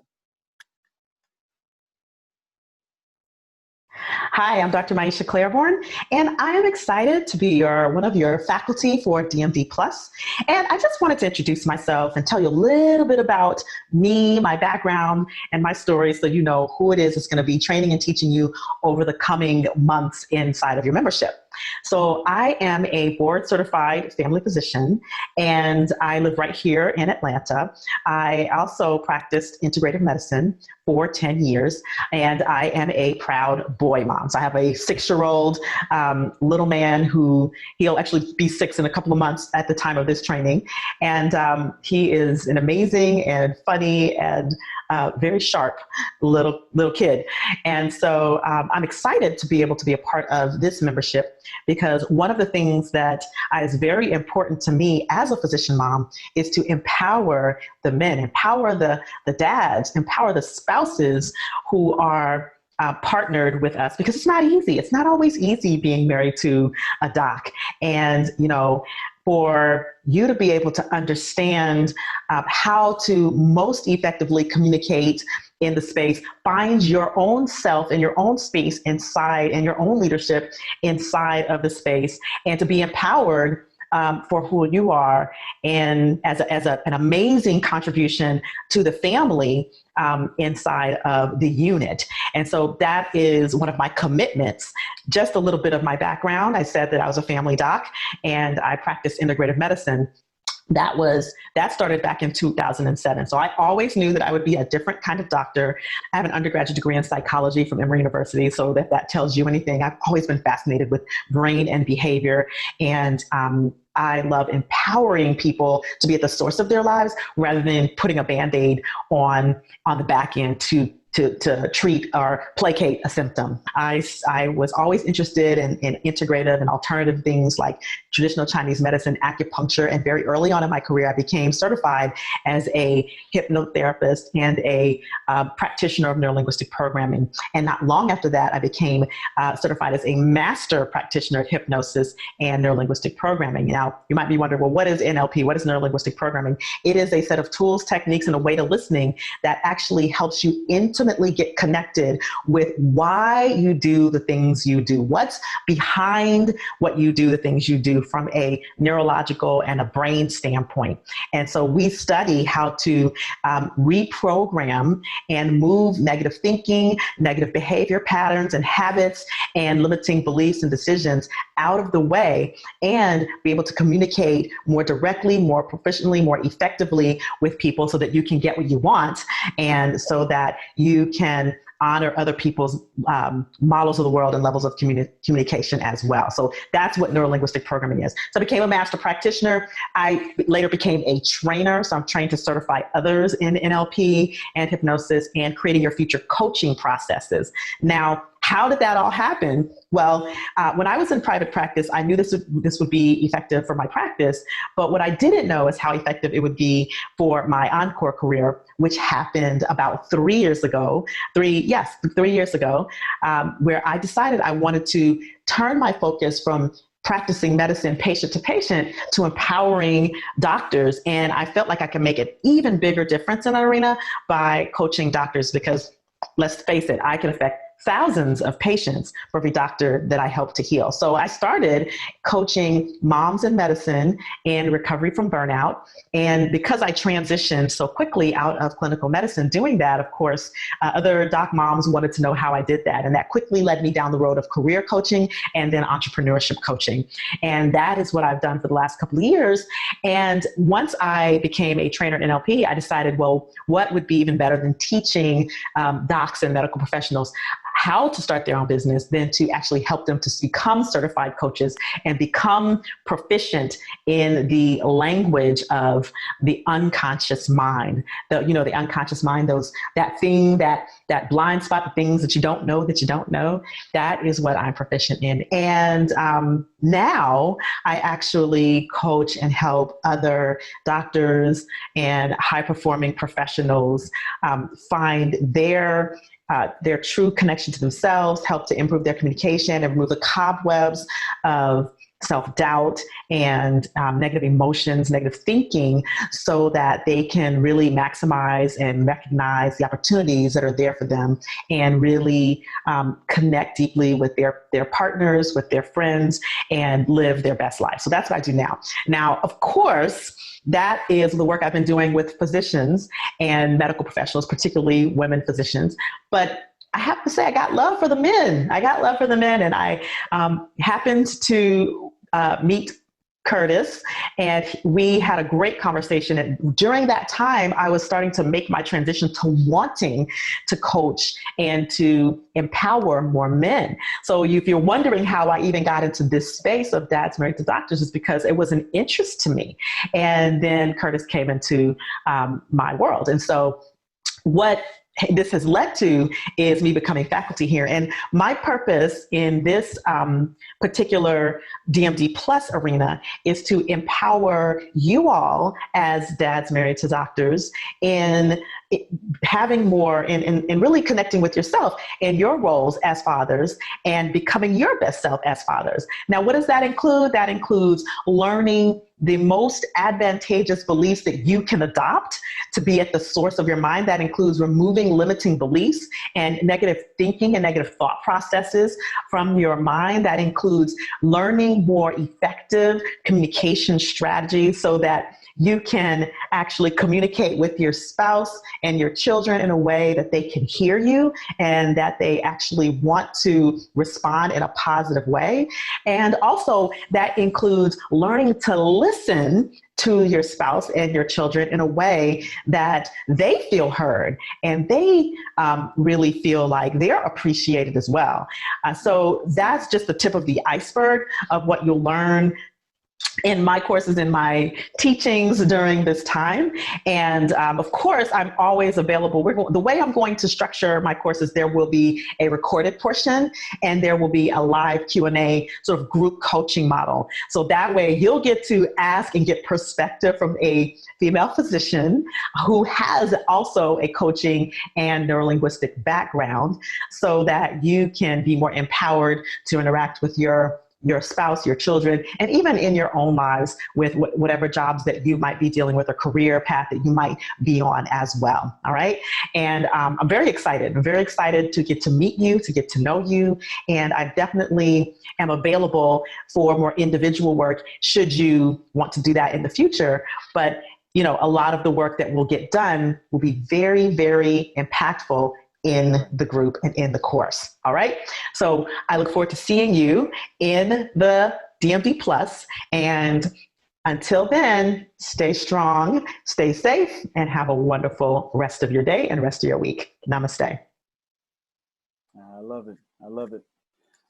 Hi, I'm Dr. Maisha Claiborne, and I am excited to be one of your faculty for DMD Plus. And I just wanted to introduce myself and tell you a little bit about me, my background, and my story so you know who it is that's going to be training and teaching you over the coming months inside of your membership. So I am a board certified family physician, and I live right here in Atlanta. I also practiced integrative medicine for 10 years, and I am a proud boy mom. So I have a 6-year-old little man he'll actually be 6 in a couple of months at the time of this training. And he is an amazing and funny and very sharp little kid. And so I'm excited to be able to be a part of this membership, because one of the things that is very important to me as a physician mom is to empower the men, empower the dads, empower the spouses who are partnered with us, because it's not easy. It's not always easy being married to a doc. And, for you to be able to understand how to most effectively communicate in the space, find your own self and your own space inside and your own leadership inside of the space, and to be empowered for who you are, and as an amazing contribution to the family inside of the unit. And so that is one of my commitments. Just a little bit of my background. I said that I was a family doc and I practiced integrative medicine. That started back in 2007. So I always knew that I would be a different kind of doctor. I have an undergraduate degree in psychology from Emory University. So if that tells you anything, I've always been fascinated with brain and behavior. And I love empowering people to be at the source of their lives rather than putting a Band-Aid on the back end to treat or placate a symptom. I was always interested in integrative and alternative things like traditional Chinese medicine, acupuncture, and very early on in my career, I became certified as a hypnotherapist and a practitioner of neurolinguistic programming. And not long after that, I became certified as a master practitioner of hypnosis and neurolinguistic programming. Now, you might be wondering, well, what is NLP? What is neurolinguistic programming? It is a set of tools, techniques, and a way to listening that actually helps you integrate definitely get connected with why you do the things you do. What's behind what you do, the things you do from a neurological and a brain standpoint. And so we study how to reprogram and move negative thinking, negative behavior patterns and habits, and limiting beliefs and decisions out of the way, and be able to communicate more directly, more proficiently, more effectively with people so that you can get what you want, and so that you can honor other people's models of the world and levels of communication as well. So that's what neurolinguistic programming is. So I became a master practitioner. I later became a trainer. So I'm trained to certify others in NLP and hypnosis and creating your future coaching processes. Now, how did that all happen? Well, when I was in private practice, I knew this would be effective for my practice, but what I didn't know is how effective it would be for my encore career, which happened about 3 years ago, 3 years ago, where I decided I wanted to turn my focus from practicing medicine patient to patient to empowering doctors. And I felt like I could make an even bigger difference in that arena by coaching doctors, because let's face it, I can affect thousands of patients for every doctor that I help to heal. So I started coaching moms in medicine in recovery from burnout. And because I transitioned so quickly out of clinical medicine doing that, of course, other doc moms wanted to know how I did that. And that quickly led me down the road of career coaching and then entrepreneurship coaching. And that is what I've done for the last couple of years. And once I became a trainer in NLP, I decided, well, what would be even better than teaching docs and medical professionals how to start their own business than to actually help them to become certified coaches and become proficient in the language of the unconscious mind. The unconscious mind, that thing, that blind spot, the things that you don't know, that is what I'm proficient in. And now I actually coach and help other doctors and high-performing professionals find their true connection to themselves, help to improve their communication and remove the cobwebs of self-doubt and negative emotions, negative thinking, so that they can really maximize and recognize the opportunities that are there for them and really connect deeply with their partners, with their friends, and live their best life. So that's what I do now. Now, of course, that is the work I've been doing with physicians and medical professionals, particularly women physicians. But I have to say, I got love for the men. And I happened to meet Curtis, and we had a great conversation. And during that time, I was starting to make my transition to wanting to coach and to empower more men. So if you're wondering how I even got into this space of Dads Married to Doctors, is because it was an interest to me. And then Curtis came into my world. And so what this has led to is me becoming faculty here. And my purpose in this particular DMD Plus arena is to empower you all as dads married to doctors in having more, in really connecting with yourself in your roles as fathers and becoming your best self as fathers. Now, what does that include? That includes learning the most advantageous beliefs that you can adopt to be at the source of your mind. That includes removing limiting beliefs and negative thinking and negative thought processes from your mind. That includes learning more effective communication strategies so that you can actually communicate with your spouse and your children in a way that they can hear you and that they actually want to respond in a positive way. And also that includes learning to listen to your spouse and your children in a way that they feel heard and they really feel like they're appreciated as well. So that's just the tip of the iceberg of what you'll learn in my courses, in my teachings during this time. And of course, I'm always available. The way I'm going to structure my courses, there will be a recorded portion and there will be a live Q&A sort of group coaching model. So that way you'll get to ask and get perspective from a female physician who has also a coaching and neurolinguistic background so that you can be more empowered to interact with your your spouse, your children, and even in your own lives with whatever jobs that you might be dealing with or career path that you might be on as well. All right. And I'm very excited. I'm very excited to get to meet you, to get to know you. And I definitely am available for more individual work should you want to do that in the future. But a lot of the work that will get done will be very, very impactful in the group and in the course. All right. So I look forward to seeing you in the DMD Plus. And until then, stay strong, stay safe, and have a wonderful rest of your day and rest of your week. Namaste. I love it. I love it.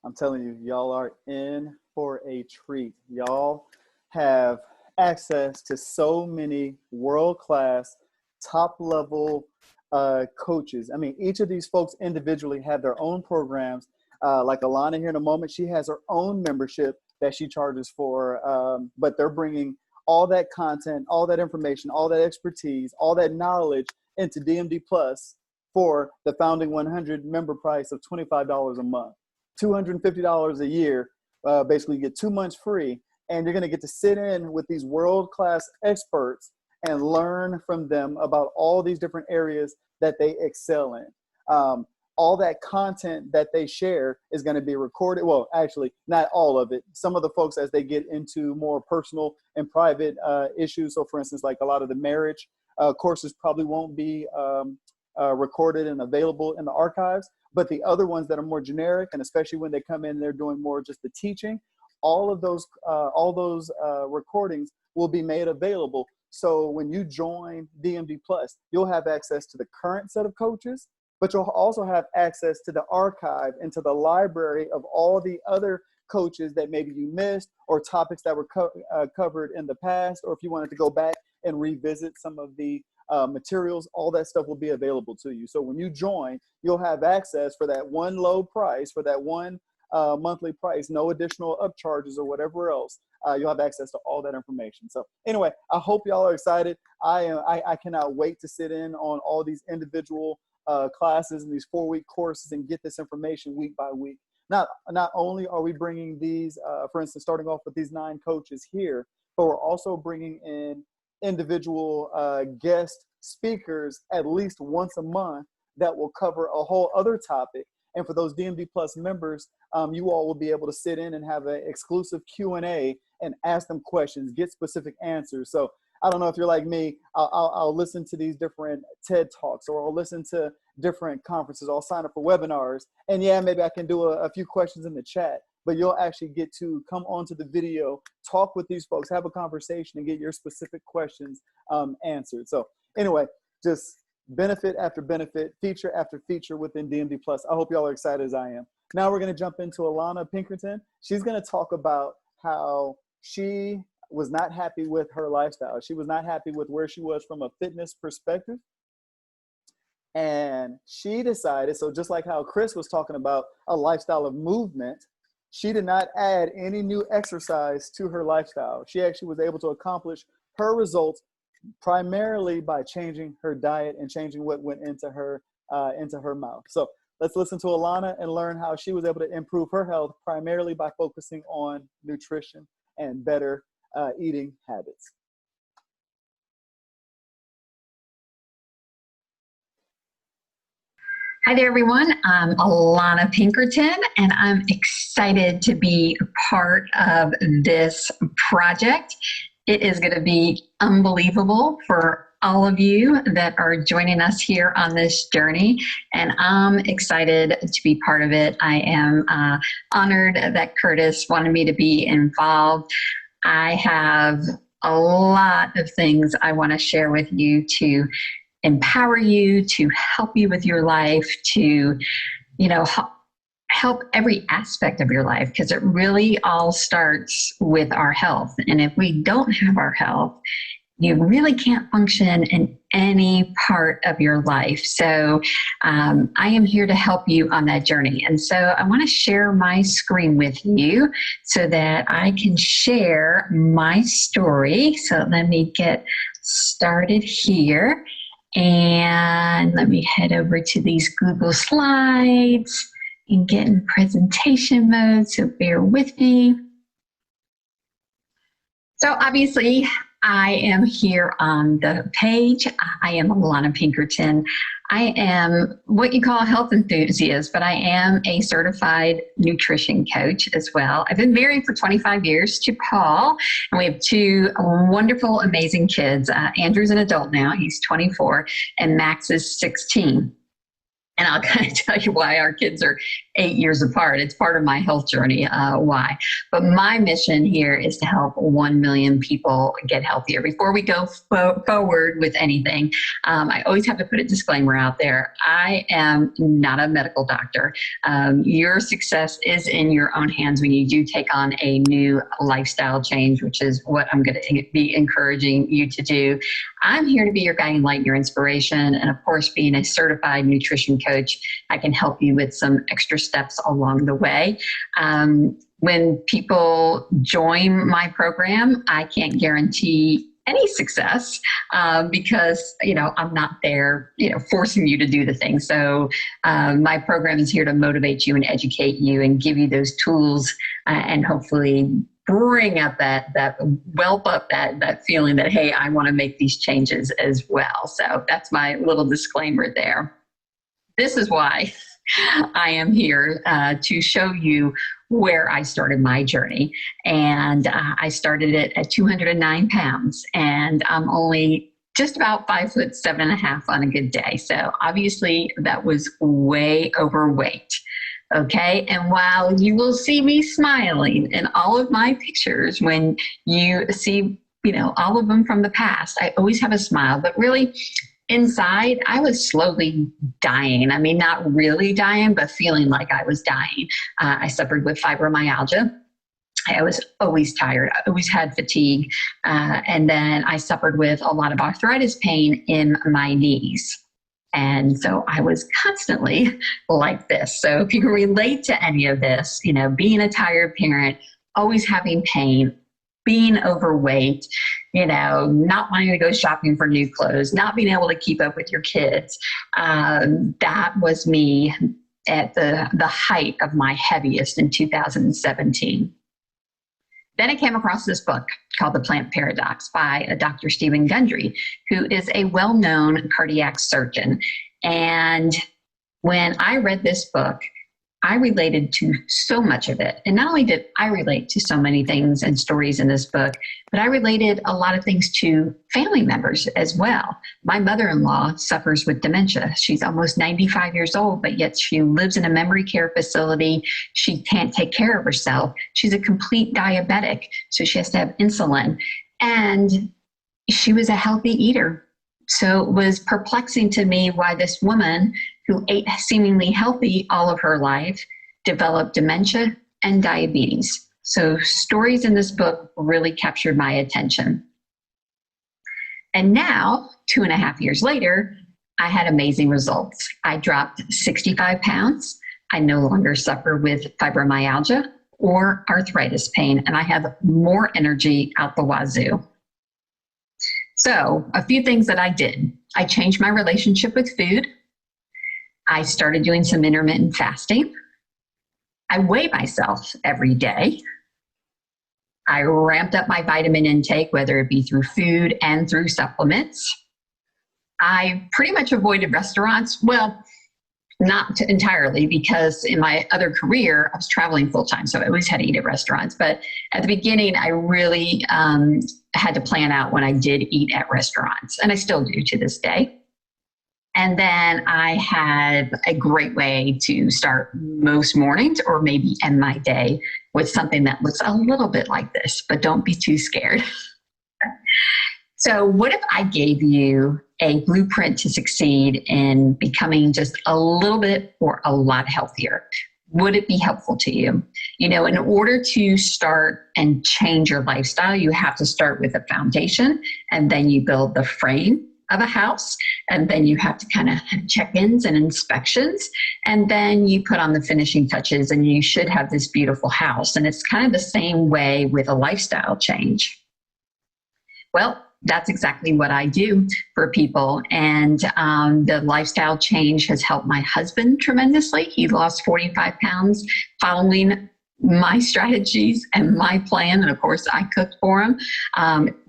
I'm telling you, y'all are in for a treat. Y'all have access to so many world-class, top-level coaches. I mean, each of these folks individually have their own programs. Like Alana here in a moment, she has her own membership that she charges for, but they're bringing all that content, all that information, all that expertise, all that knowledge into DMD Plus for the Founding 100 member price of $25 a month, $250 a year. Basically, you get 2 months free, and you're going to get to sit in with these world-class experts and learn from them about all these different areas that they excel in. All that content that they share is going to be recorded. Well, actually, not all of it. Some of the folks, as they get into more personal and private issues, so for instance, like a lot of the marriage courses probably won't be recorded and available in the archives, but the other ones that are more generic, and especially when they come in, they're doing more just the teaching, all those recordings will be made available. So when you join DMD Plus, you'll have access to the current set of coaches, but you'll also have access to the archive and to the library of all the other coaches that maybe you missed, or topics that were covered in the past, or if you wanted to go back and revisit some of the materials, all that stuff will be available to you. So when you join, you'll have access for that one low price, for that one monthly price, no additional upcharges or whatever else. You'll have access to all that information. So anyway, I hope y'all are excited. I cannot wait to sit in on all these individual classes and these 4-week courses and get this information week by week. Not only are we bringing these, for instance, starting off with these 9 coaches here, but we're also bringing in individual guest speakers at least once a month that will cover a whole other topic. And for those DMD Plus members, you all will be able to sit in and have an exclusive Q&A and ask them questions, get specific answers. So I don't know if you're like me, I'll listen to these different TED Talks, or I'll listen to different conferences, I'll sign up for webinars, and yeah, maybe I can do a few questions in the chat, but you'll actually get to come onto the video, talk with these folks, have a conversation, and get your specific questions answered. So anyway, just benefit after benefit, feature after feature within DMD Plus. I hope y'all are excited as I am. Now we're going to jump into Alana Pinkerton. She's going to talk about how she was not happy with her lifestyle. She was not happy with where she was from a fitness perspective. And she decided, so just like how Chris was talking about a lifestyle of movement, she did not add any new exercise to her lifestyle. She actually was able to accomplish her results primarily by changing her diet and changing what went into her mouth. So let's listen to Alana and learn how she was able to improve her health primarily by focusing on nutrition and better eating habits. Hi there, everyone. I'm Alana Pinkerton, and I'm excited to be a part of this project. It is going to be unbelievable for all of you that are joining us here on this journey, and I'm excited to be part of it. I am honored that Curtis wanted me to be involved. I have a lot of things I want to share with you to empower you, to help you with your life, to, help every aspect of your life, because it really all starts with our health. And if we don't have our health, you really can't function in any part of your life. So I am here to help you on that journey. And so I want to share my screen with you so that I can share my story. So let me get started here. And let me head over to these Google Slides and get in presentation mode, so bear with me. So obviously, I am here on the page. I am Alana Pinkerton. I am what you call a health enthusiast, but I am a certified nutrition coach as well. I've been married for 25 years to Paul, and we have two wonderful, amazing kids. Andrew's an adult now. He's 24, and Max is 16. And I'll kind of tell you why our kids are 8 years apart. It's part of my health journey, why. But my mission here is to help 1 million people get healthier. Before we go forward with anything, I always have to put a disclaimer out there. I am not a medical doctor. Your success is in your own hands when you do take on a new lifestyle change, which is what I'm going to be encouraging you to do. I'm here to be your guiding light, your inspiration, and of course, being a certified nutrition coach, I can help you with some extra steps along the way. When people join my program, I can't guarantee any success because, I'm not there, forcing you to do the thing. So my program is here to motivate you and educate you and give you those tools and hopefully bring up whelp up that feeling that, hey, I want to make these changes as well. So that's my little disclaimer there. This is why I am here to show you where I started my journey. And I started it at 209 pounds, and I'm only just about 5'7.5" on a good day. So obviously that was way overweight. Okay. And while you will see me smiling in all of my pictures, when you see, all of them from the past, I always have a smile, but really inside, I was slowly dying. I mean, not really dying, but feeling like I was dying. I suffered with fibromyalgia. I was always tired. I always had fatigue. And then I suffered with a lot of arthritis pain in my knees. And so I was constantly like this. So if you can relate to any of this, being a tired parent, always having pain, being overweight, not wanting to go shopping for new clothes, not being able to keep up with your kids, that was me at the height of my heaviest in 2017. Then I came across this book called The Plant Paradox by Dr. Stephen Gundry, who is a well-known cardiac surgeon. And when I read this book, I related to so much of it. And not only did I relate to so many things and stories in this book, but I related a lot of things to family members as well. My mother-in-law suffers with dementia. She's almost 95 years old, but yet she lives in a memory care facility. She can't take care of herself. She's a complete diabetic, so she has to have insulin. And she was a healthy eater. So it was perplexing to me why this woman who ate seemingly healthy all of her life developed dementia and diabetes. So stories in this book really captured my attention. And now, 2.5 years later, I had amazing results. I dropped 65 pounds. I no longer suffer with fibromyalgia or arthritis pain, and I have more energy out the wazoo. So a few things that I did. I changed my relationship with food. I started doing some intermittent fasting. I weigh myself every day. I ramped up my vitamin intake, whether it be through food and through supplements. I pretty much avoided restaurants. Well, not entirely, because in my other career, I was traveling full time. So I always had to eat at restaurants. But at the beginning, I really had to plan out when I did eat at restaurants. And I still do to this day. And then I had a great way to start most mornings, or maybe end my day with something that looks a little bit like this, but don't be too scared. So what if I gave you a blueprint to succeed in becoming just a little bit or a lot healthier? Would it be helpful to you? In order to start and change your lifestyle, you have to start with a foundation, and then you build the frame of a house, and then you have to kind of have check-ins and inspections, and then you put on the finishing touches, and you should have this beautiful house. And it's kind of the same way with a lifestyle change. Well, that's exactly what I do for people. And the lifestyle change has helped my husband tremendously. He lost 45 pounds following my strategies and my plan. And of course, I cooked for them.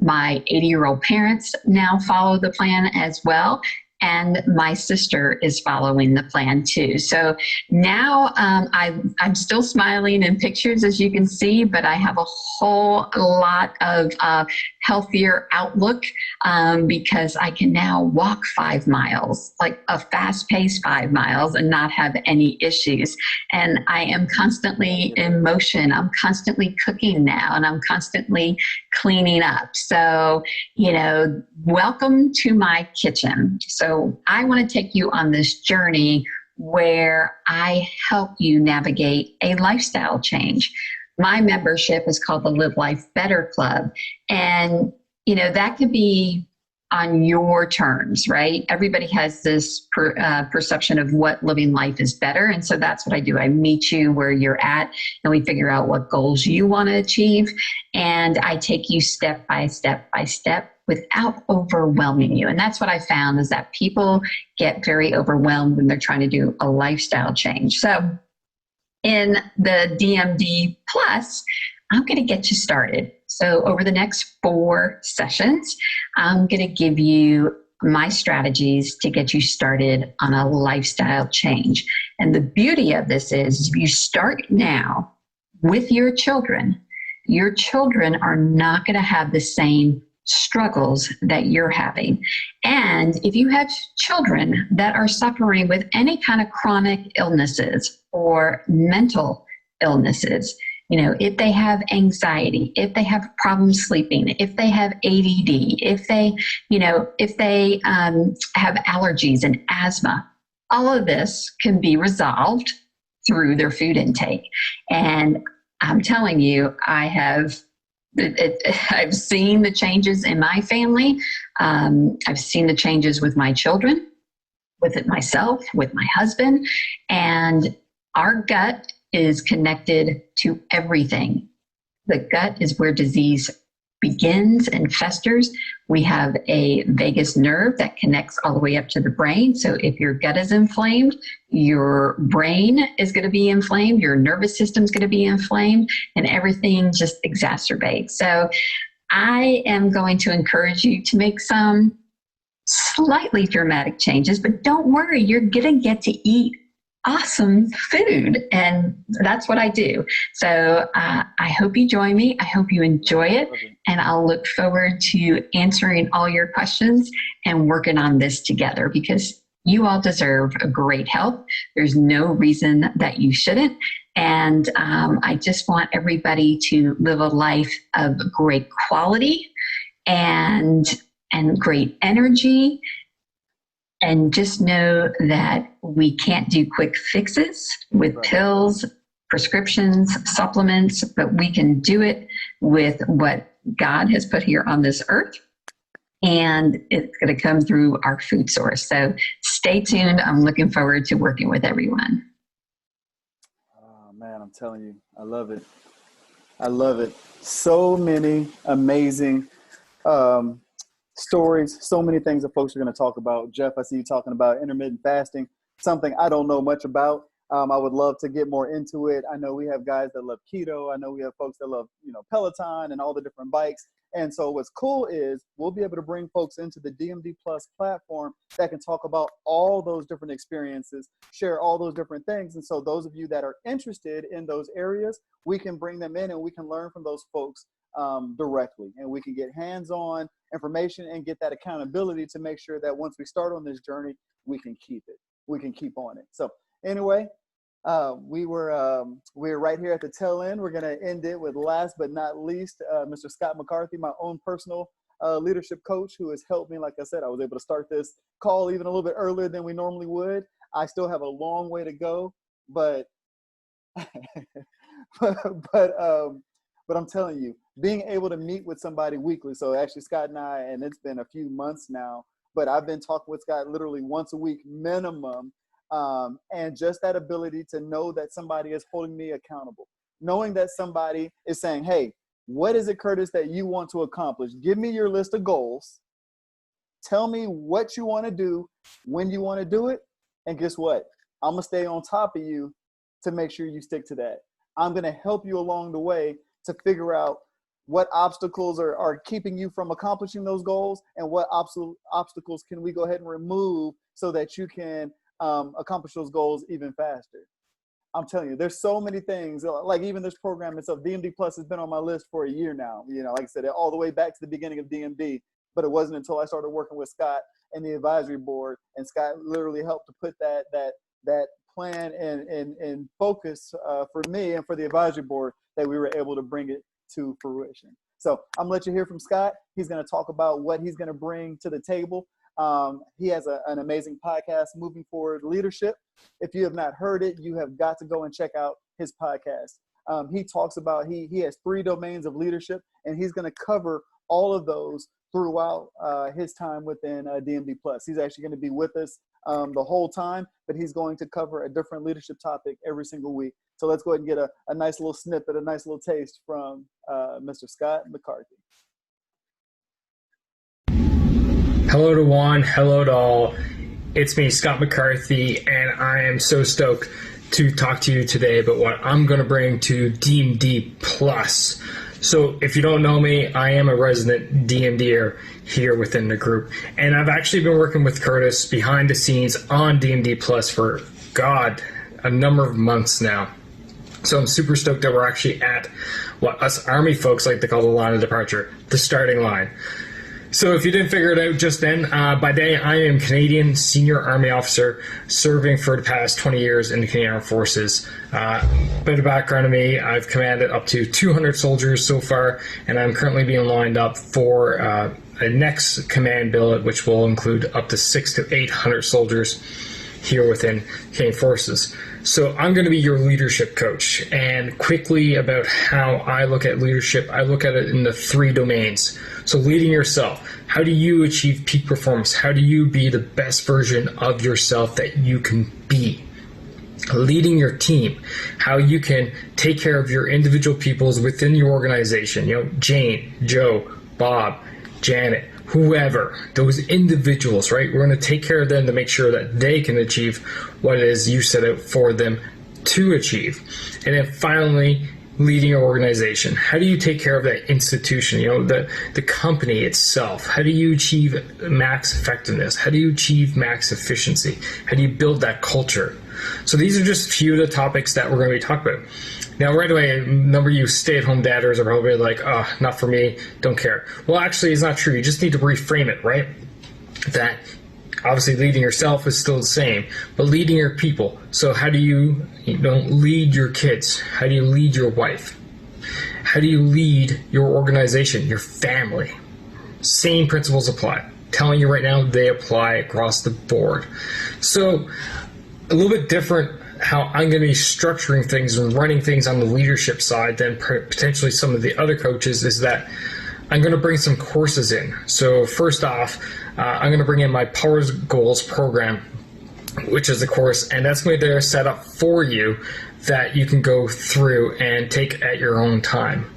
My 80-year-old parents now follow the plan as well. And my sister is following the plan too. So now I'm still smiling in pictures, as you can see, but I have a whole lot of healthier outlook because I can now walk 5 miles, like a fast-paced 5 miles, and not have any issues. And I am constantly in motion. I'm constantly cooking now, and I'm constantly cleaning up. So, welcome to my kitchen. So I want to take you on this journey where I help you navigate a lifestyle change. My membership is called the Live Life Better Club. And, that could be on your terms, right? Everybody has this perception of what living life is better. And so that's what I do. I meet you where you're at, and we figure out what goals you want to achieve. And I take you step by step by step without overwhelming you. And that's what I found, is that people get very overwhelmed when they're trying to do a lifestyle change. So in the DMD Plus, I'm going to get you started. So over the next 4 sessions, I'm going to give you my strategies to get you started on a lifestyle change. And the beauty of this is, if you start now with your children are not going to have the same struggles that you're having. And if you have children that are suffering with any kind of chronic illnesses or mental illnesses, if they have anxiety, if they have problems sleeping, if they have ADD, if they have allergies and asthma, all of this can be resolved through their food intake. And I'm telling you, I've seen the changes in my family. I've seen the changes with my children, with it myself, with my husband, and our gut is connected to everything. The gut is where disease begins and festers. We have a vagus nerve that connects all the way up to the brain. So if your gut is inflamed, your brain is going to be inflamed, your nervous system is going to be inflamed, and everything just exacerbates. So I am going to encourage you to make some slightly dramatic changes, but don't worry, you're going to get to eat awesome food. And that's what I do. So I hope you join me. I hope you enjoy it. And I'll look forward to answering all your questions and working on this together, because you all deserve a great health. There's no reason that you shouldn't. And I just want everybody to live a life of great quality and great energy. And just know that we can't do quick fixes with pills, prescriptions, supplements, but we can do it with what God has put here on this earth. And it's going to come through our food source. So stay tuned. I'm looking forward to working with everyone. Oh, man, I'm telling you, I love it. I love it. So many amazing stories, so many things that folks are going to talk about. Jeff, I see you talking about intermittent fasting, something I don't know much about. I would love to get more into it. I know we have guys that love keto. I know we have folks that love, Peloton and all the different bikes. And so what's cool is we'll be able to bring folks into the DMD Plus platform that can talk about all those different experiences, share all those different things. And so those of you that are interested in those areas, we can bring them in and we can learn from those folks directly, and we can get hands-on information and get that accountability to make sure that once we start on this journey, we can keep it. We can keep on it. So anyway, we're right here at the tail end. We're going to end it with, last but not least, Mr. Scott McCarthy, my own personal leadership coach, who has helped me. Like I said, I was able to start this call even a little bit earlier than we normally would. I still have a long way to go, but but I'm telling you, being able to meet with somebody weekly. So actually Scott and I, and it's been a few months now, but I've been talking with Scott literally once a week minimum. And just that ability to know that somebody is holding me accountable, knowing that somebody is saying, hey, what is it, Curtis, that you want to accomplish? Give me your list of goals. Tell me what you want to do, when you want to do it. And guess what? I'm going to stay on top of you to make sure you stick to that. I'm going to help you along the way to figure out what obstacles are keeping you from accomplishing those goals, and what obstacles can we go ahead and remove so that you can accomplish those goals even faster. I'm telling you, there's so many things, like even this program itself. DMD Plus has been on my list for a year now. You know, like I said, all the way back to the beginning of DMD, but it wasn't until I started working with Scott and the advisory board, and Scott literally helped to put that plan and focus for me and for the advisory board, that we were able to bring it to fruition. So I'm gonna let you hear from Scott. He's gonna talk about what he's gonna bring to the table. He has an amazing podcast, Moving Forward Leadership. If you have not heard it, you have got to go and check out his podcast. He talks about, he has 3 domains of leadership, and he's gonna cover all of those throughout his time within DMD Plus. He's actually gonna be with us the whole time, but he's going to cover a different leadership topic every single week. So let's go ahead and get a nice little snippet, a nice little taste from Mr. Scott McCarthy. Hello to one, hello to all. It's me, Scott McCarthy, and I am so stoked to talk to you today about what I'm going to bring to DMD Plus. So if you don't know me, I am a resident DMDer here within the group, and I've actually been working with Curtis behind the scenes on DMD Plus for, a number of months now. So I'm super stoked that we're actually at what us Army folks like to call the line of departure, the starting line. So if you didn't figure it out just then, by day I am Canadian Senior Army Officer serving for the past 20 years in the Canadian Armed Forces. Bit of background on me, I've commanded up to 200 soldiers so far, and I'm currently being lined up for a next command billet, which will include up to 600 to 800 soldiers here within Canadian Forces. So I'm going to be your leadership coach, and quickly about how I look at leadership, I look at it in the 3 domains. So leading yourself, how do you achieve peak performance? How do you be the best version of yourself that you can be? Leading your team, how you can take care of your individual peoples within your organization, Jane, Joe, Bob, Janet, whoever, those individuals, right? We're going to take care of them to make sure that they can achieve what it is you set out for them to achieve. And then finally, leading your organization. How do you take care of that institution, the company itself? How do you achieve max effectiveness? How do you achieve max efficiency? How do you build that culture? So these are just a few of the topics that we're going to be talking about. Now, right away, a number of you stay-at-home dadders are probably like, oh, not for me, don't care. Well, actually, it's not true. You just need to reframe it, right? That obviously leading yourself is still the same, but leading your people. So how do you lead your kids? How do you lead your wife? How do you lead your organization, your family? Same principles apply. Telling you right now, they apply across the board. So a little bit different how I'm going to be structuring things and running things on the leadership side than potentially some of the other coaches is that I'm going to bring some courses in. So first off, I'm going to bring in my Powers Goals program, which is the course, and that's going to be there set up for you that you can go through and take at your own time.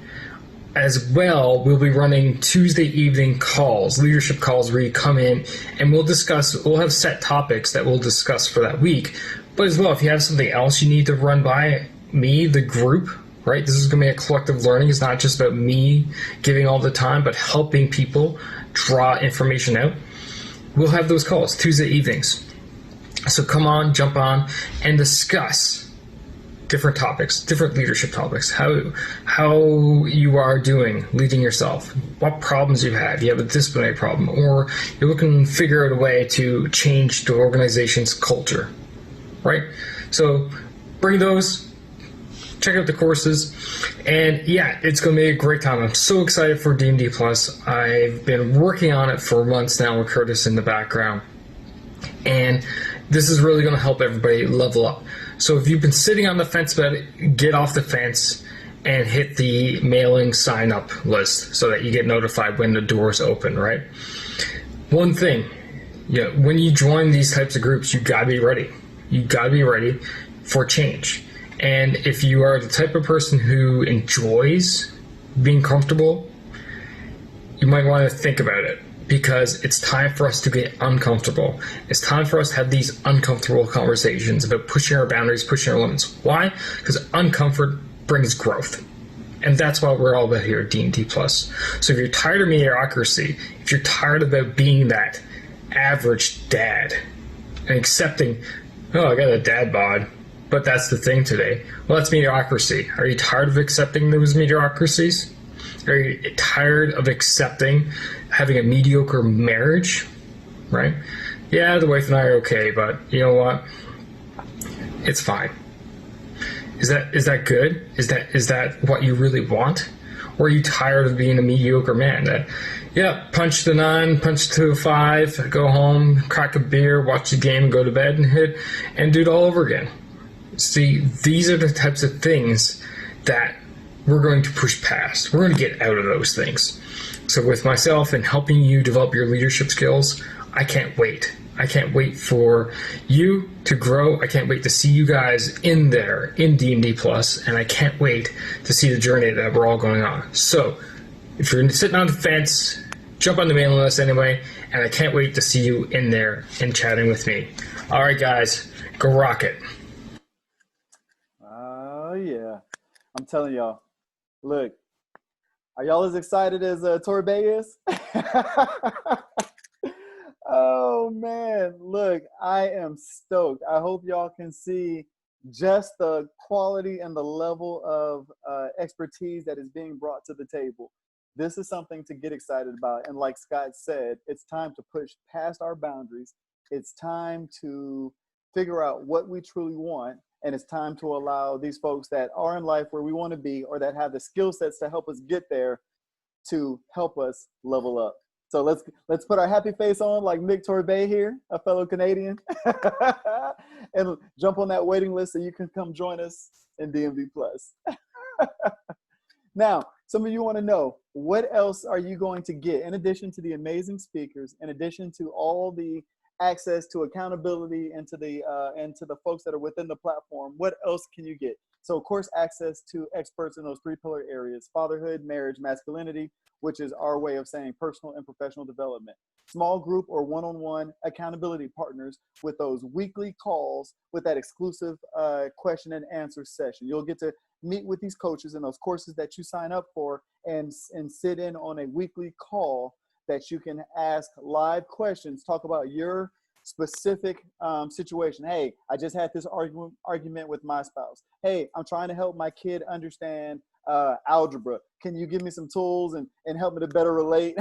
As well, we'll be running Tuesday evening calls, leadership calls, where you come in and we'll have set topics that we'll discuss for that week. But as well, if you have something else you need to run by me, the group, right? This is going to be a collective learning. It's not just about me giving all the time, but helping people draw information out. We'll have those calls Tuesday evenings. So come on, jump on, and discuss different topics, different leadership topics, how you are doing leading yourself, what problems you have. You have a disciplinary problem, or you're looking to figure out a way to change the organization's culture, right? So bring those, check out the courses, and yeah, it's going to be a great time. I'm so excited for DMD Plus. I've been working on it for months now with Curtis in the background, and this is really going to help everybody level up. So if you've been sitting on the fence about it, get off the fence and hit the mailing sign up list so that you get notified when the doors open, right? One thing, when you join these types of groups, you got to be ready. You got to be ready for change. And if you are the type of person who enjoys being comfortable, you might want to think about it, because it's time for us to get uncomfortable. It's time for us to have these uncomfortable conversations about pushing our boundaries, pushing our limits. Why? Because uncomfort brings growth. And that's why we're all about here at DMD Plus. So if you're tired of mediocrity, if you're tired about being that average dad and accepting, oh, I got a dad bod, but that's the thing today. Well, that's mediocrity. Are you tired of accepting those mediocrities? Are you tired of accepting having a mediocre marriage, right? Yeah, the wife and I are okay, but you know what? It's fine. Is that good? Is that what you really want? Or are you tired of being a mediocre man that, yeah, punch the 9, punch to 5, go home, crack a beer, watch the game, go to bed and do it all over again? See, these are the types of things that we're going to push past. We're going to get out of those things. So with myself and helping you develop your leadership skills, I can't wait. I can't wait for you to grow. I can't wait to see you guys in there in DMD Plus, and I can't wait to see the journey that we're all going on. So if you're sitting on the fence, jump on the mailing list anyway, and I can't wait to see you in there and chatting with me. All right, guys, go rock it. Oh, yeah. I'm telling y'all, look, are y'all as excited as Torbay is? Oh, man. Look, I am stoked. I hope y'all can see just the quality and the level of expertise that is being brought to the table. This is something to get excited about. And like Scott said, it's time to push past our boundaries. It's time to figure out what we truly want. And it's time to allow these folks that are in life where we want to be, or that have the skill sets to help us get there, to help us level up. So let's put our happy face on like Mick Torbay here, a fellow Canadian, and jump on that waiting list so you can come join us in DMD Plus. Now, some of you want to know, what else are you going to get in addition to the amazing speakers, in addition to all the access to accountability and to the folks that are within the platform? What else can you get? So of course, access to experts in those 3 pillar areas: fatherhood, marriage, masculinity, which is our way of saying personal and professional development. Small group or one-on-one accountability partners with those weekly calls with that exclusive question and answer session. You'll get to meet with these coaches in those courses that you sign up for, and sit in on a weekly call that you can ask live questions, talk about your specific situation. Hey, I just had this argument with my spouse. Hey, I'm trying to help my kid understand algebra. Can you give me some tools and help me to better relate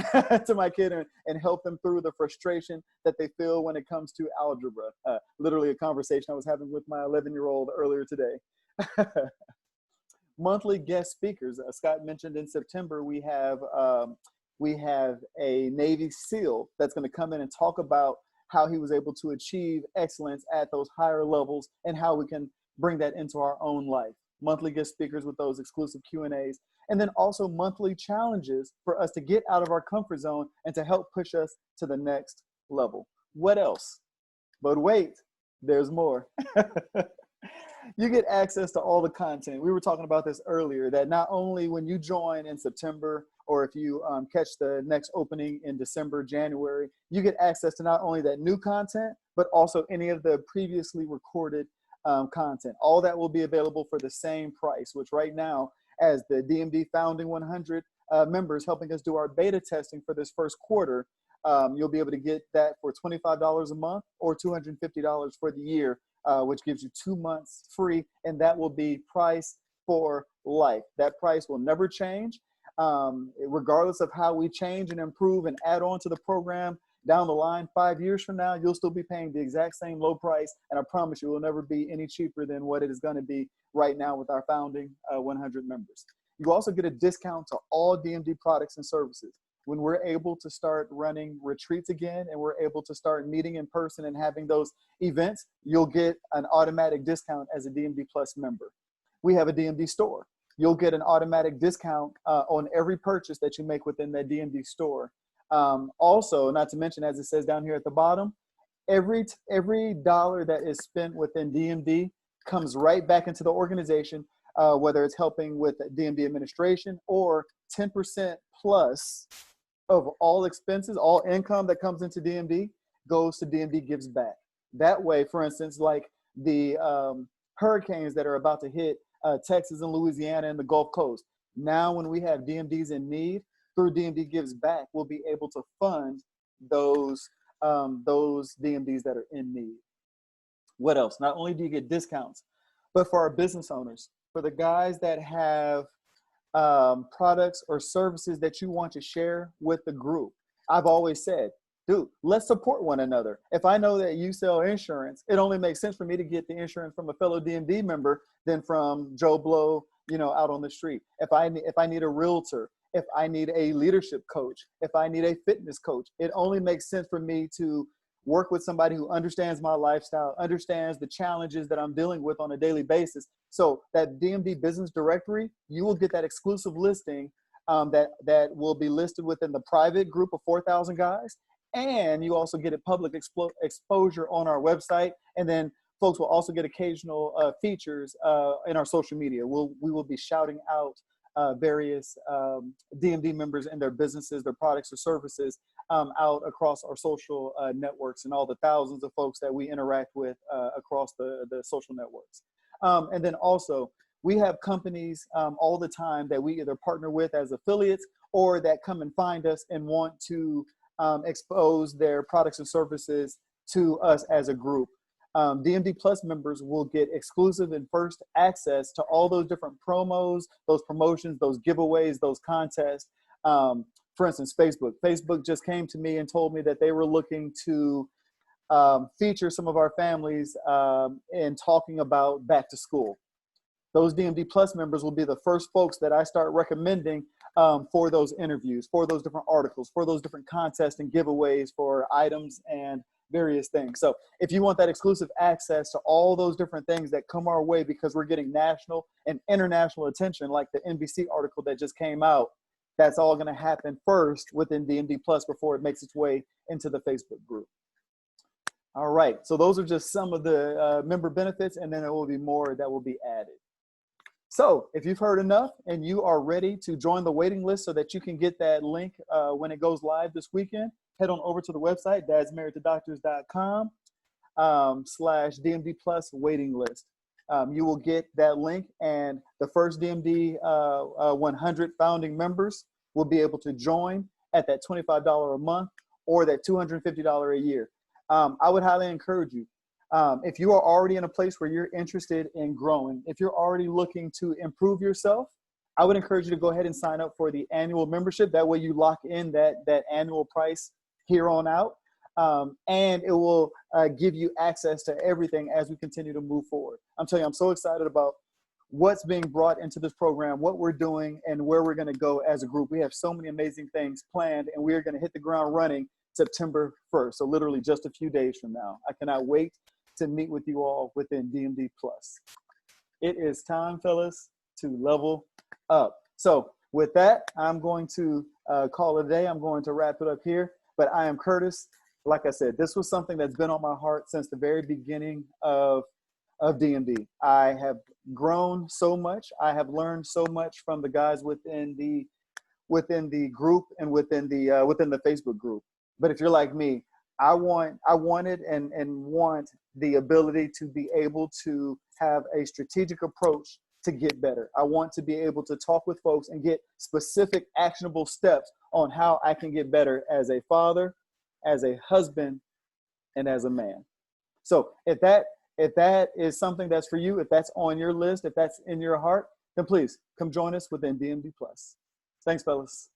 to my kid and help them through the frustration that they feel when it comes to algebra? Literally a conversation I was having with my 11-year-old earlier today. Monthly guest speakers. Scott mentioned in September we have a Navy SEAL that's going to come in and talk about how he was able to achieve excellence at those higher levels and how we can bring that into our own life. Monthly guest speakers with those exclusive Q&As, and then also monthly challenges for us to get out of our comfort zone and to help push us to the next level. What else? But wait, there's more. You get access to all the content. We were talking about this earlier, that not only when you join in September, or if you catch the next opening in December, January, you get access to not only that new content, but also any of the previously recorded content. All that will be available for the same price, which right now, as the DMD Founding 100 members helping us do our beta testing for this first quarter, you'll be able to get that for $25 a month or $250 for the year, which gives you 2 months free, and that will be price for life. That price will never change. Regardless of how we change and improve and add on to the program down the line, 5 years from now, you'll still be paying the exact same low price. And I promise you, it will never be any cheaper than what it is going to be right now with our founding 100 members. You also get a discount to all DMD products and services. When we're able to start running retreats again, and we're able to start meeting in person and having those events, you'll get an automatic discount as a DMD Plus member. We have a DMD store. You'll get an automatic discount on every purchase that you make within that DMD store. Also, not to mention, as it says down here at the bottom, every dollar that is spent within DMD comes right back into the organization, whether it's helping with DMD administration, or 10% plus of all expenses, all income that comes into DMD goes to DMD Gives Back. That way, for instance, like the hurricanes that are about to hit Texas and Louisiana and the Gulf Coast. Now, when we have DMDs in need, through DMD Gives Back, we'll be able to fund those DMDs that are in need. What else? Not only do you get discounts, but for our business owners, for the guys that have products or services that you want to share with the group, I've always said, dude, let's support one another. If I know that you sell insurance, it only makes sense for me to get the insurance from a fellow DMD member than from Joe Blow, out on the street. If I need a realtor, if I need a leadership coach, if I need a fitness coach, it only makes sense for me to work with somebody who understands my lifestyle, understands the challenges that I'm dealing with on a daily basis. So that DMD business directory, you will get that exclusive listing that will be listed within the private group of 4,000 guys. And you also get a public exposure on our website. And then folks will also get occasional features in our social media. We will be shouting out various DMD members and their businesses, their products or services out across our social networks and all the thousands of folks that we interact with across the social networks. And then also, we have companies all the time that we either partner with as affiliates or that come and find us and want to expose their products and services to us as a group. DMD Plus members will get exclusive and first access to all those different promos, those promotions, those giveaways, those contests. For instance, Facebook just came to me and told me that they were looking to feature some of our families in talking about back to school. Those DMD Plus members will be the first folks that I start recommending for those interviews, for those different articles, for those different contests and giveaways for items and various things. So if you want that exclusive access to all those different things that come our way because we're getting national and international attention, like the NBC article that just came out, that's all going to happen first within DMD Plus before it makes its way into the Facebook group. All right, so those are just some of the member benefits, and then there will be more that will be added. So if you've heard enough and you are ready to join the waiting list so that you can get that link when it goes live this weekend, head on over to the website, dadsmarriedtodoctors.com /DMD Plus waiting list. You will get that link, and the first DMD 100 founding members will be able to join at that $25 a month or that $250 a year. I would highly encourage you. If you are already in a place where you're interested in growing, if you're already looking to improve yourself, I would encourage you to go ahead and sign up for the annual membership. That way you lock in that annual price here on out, and it will give you access to everything as we continue to move forward. I'm telling you, I'm so excited about what's being brought into this program, what we're doing, and where we're going to go as a group. We have so many amazing things planned, and we are going to hit the ground running September 1st, so literally just a few days from now. I cannot wait to meet with you all within DMD Plus. It is time, fellas, to level up. So with that, I'm going to call it a day. I'm going to wrap it up here, but I am Curtis. Like I said, this was something that's been on my heart since the very beginning of DMD. I have grown so much. I have learned so much from the guys within the group and within the Facebook group. But if you're like me, I wanted and want the ability to be able to have a strategic approach to get better. I want to be able to talk with folks and get specific actionable steps on how I can get better as a father, as a husband, and as a man. So if that is something that's for you, if that's on your list, if that's in your heart, then please come join us within DMD Plus. Thanks, fellas.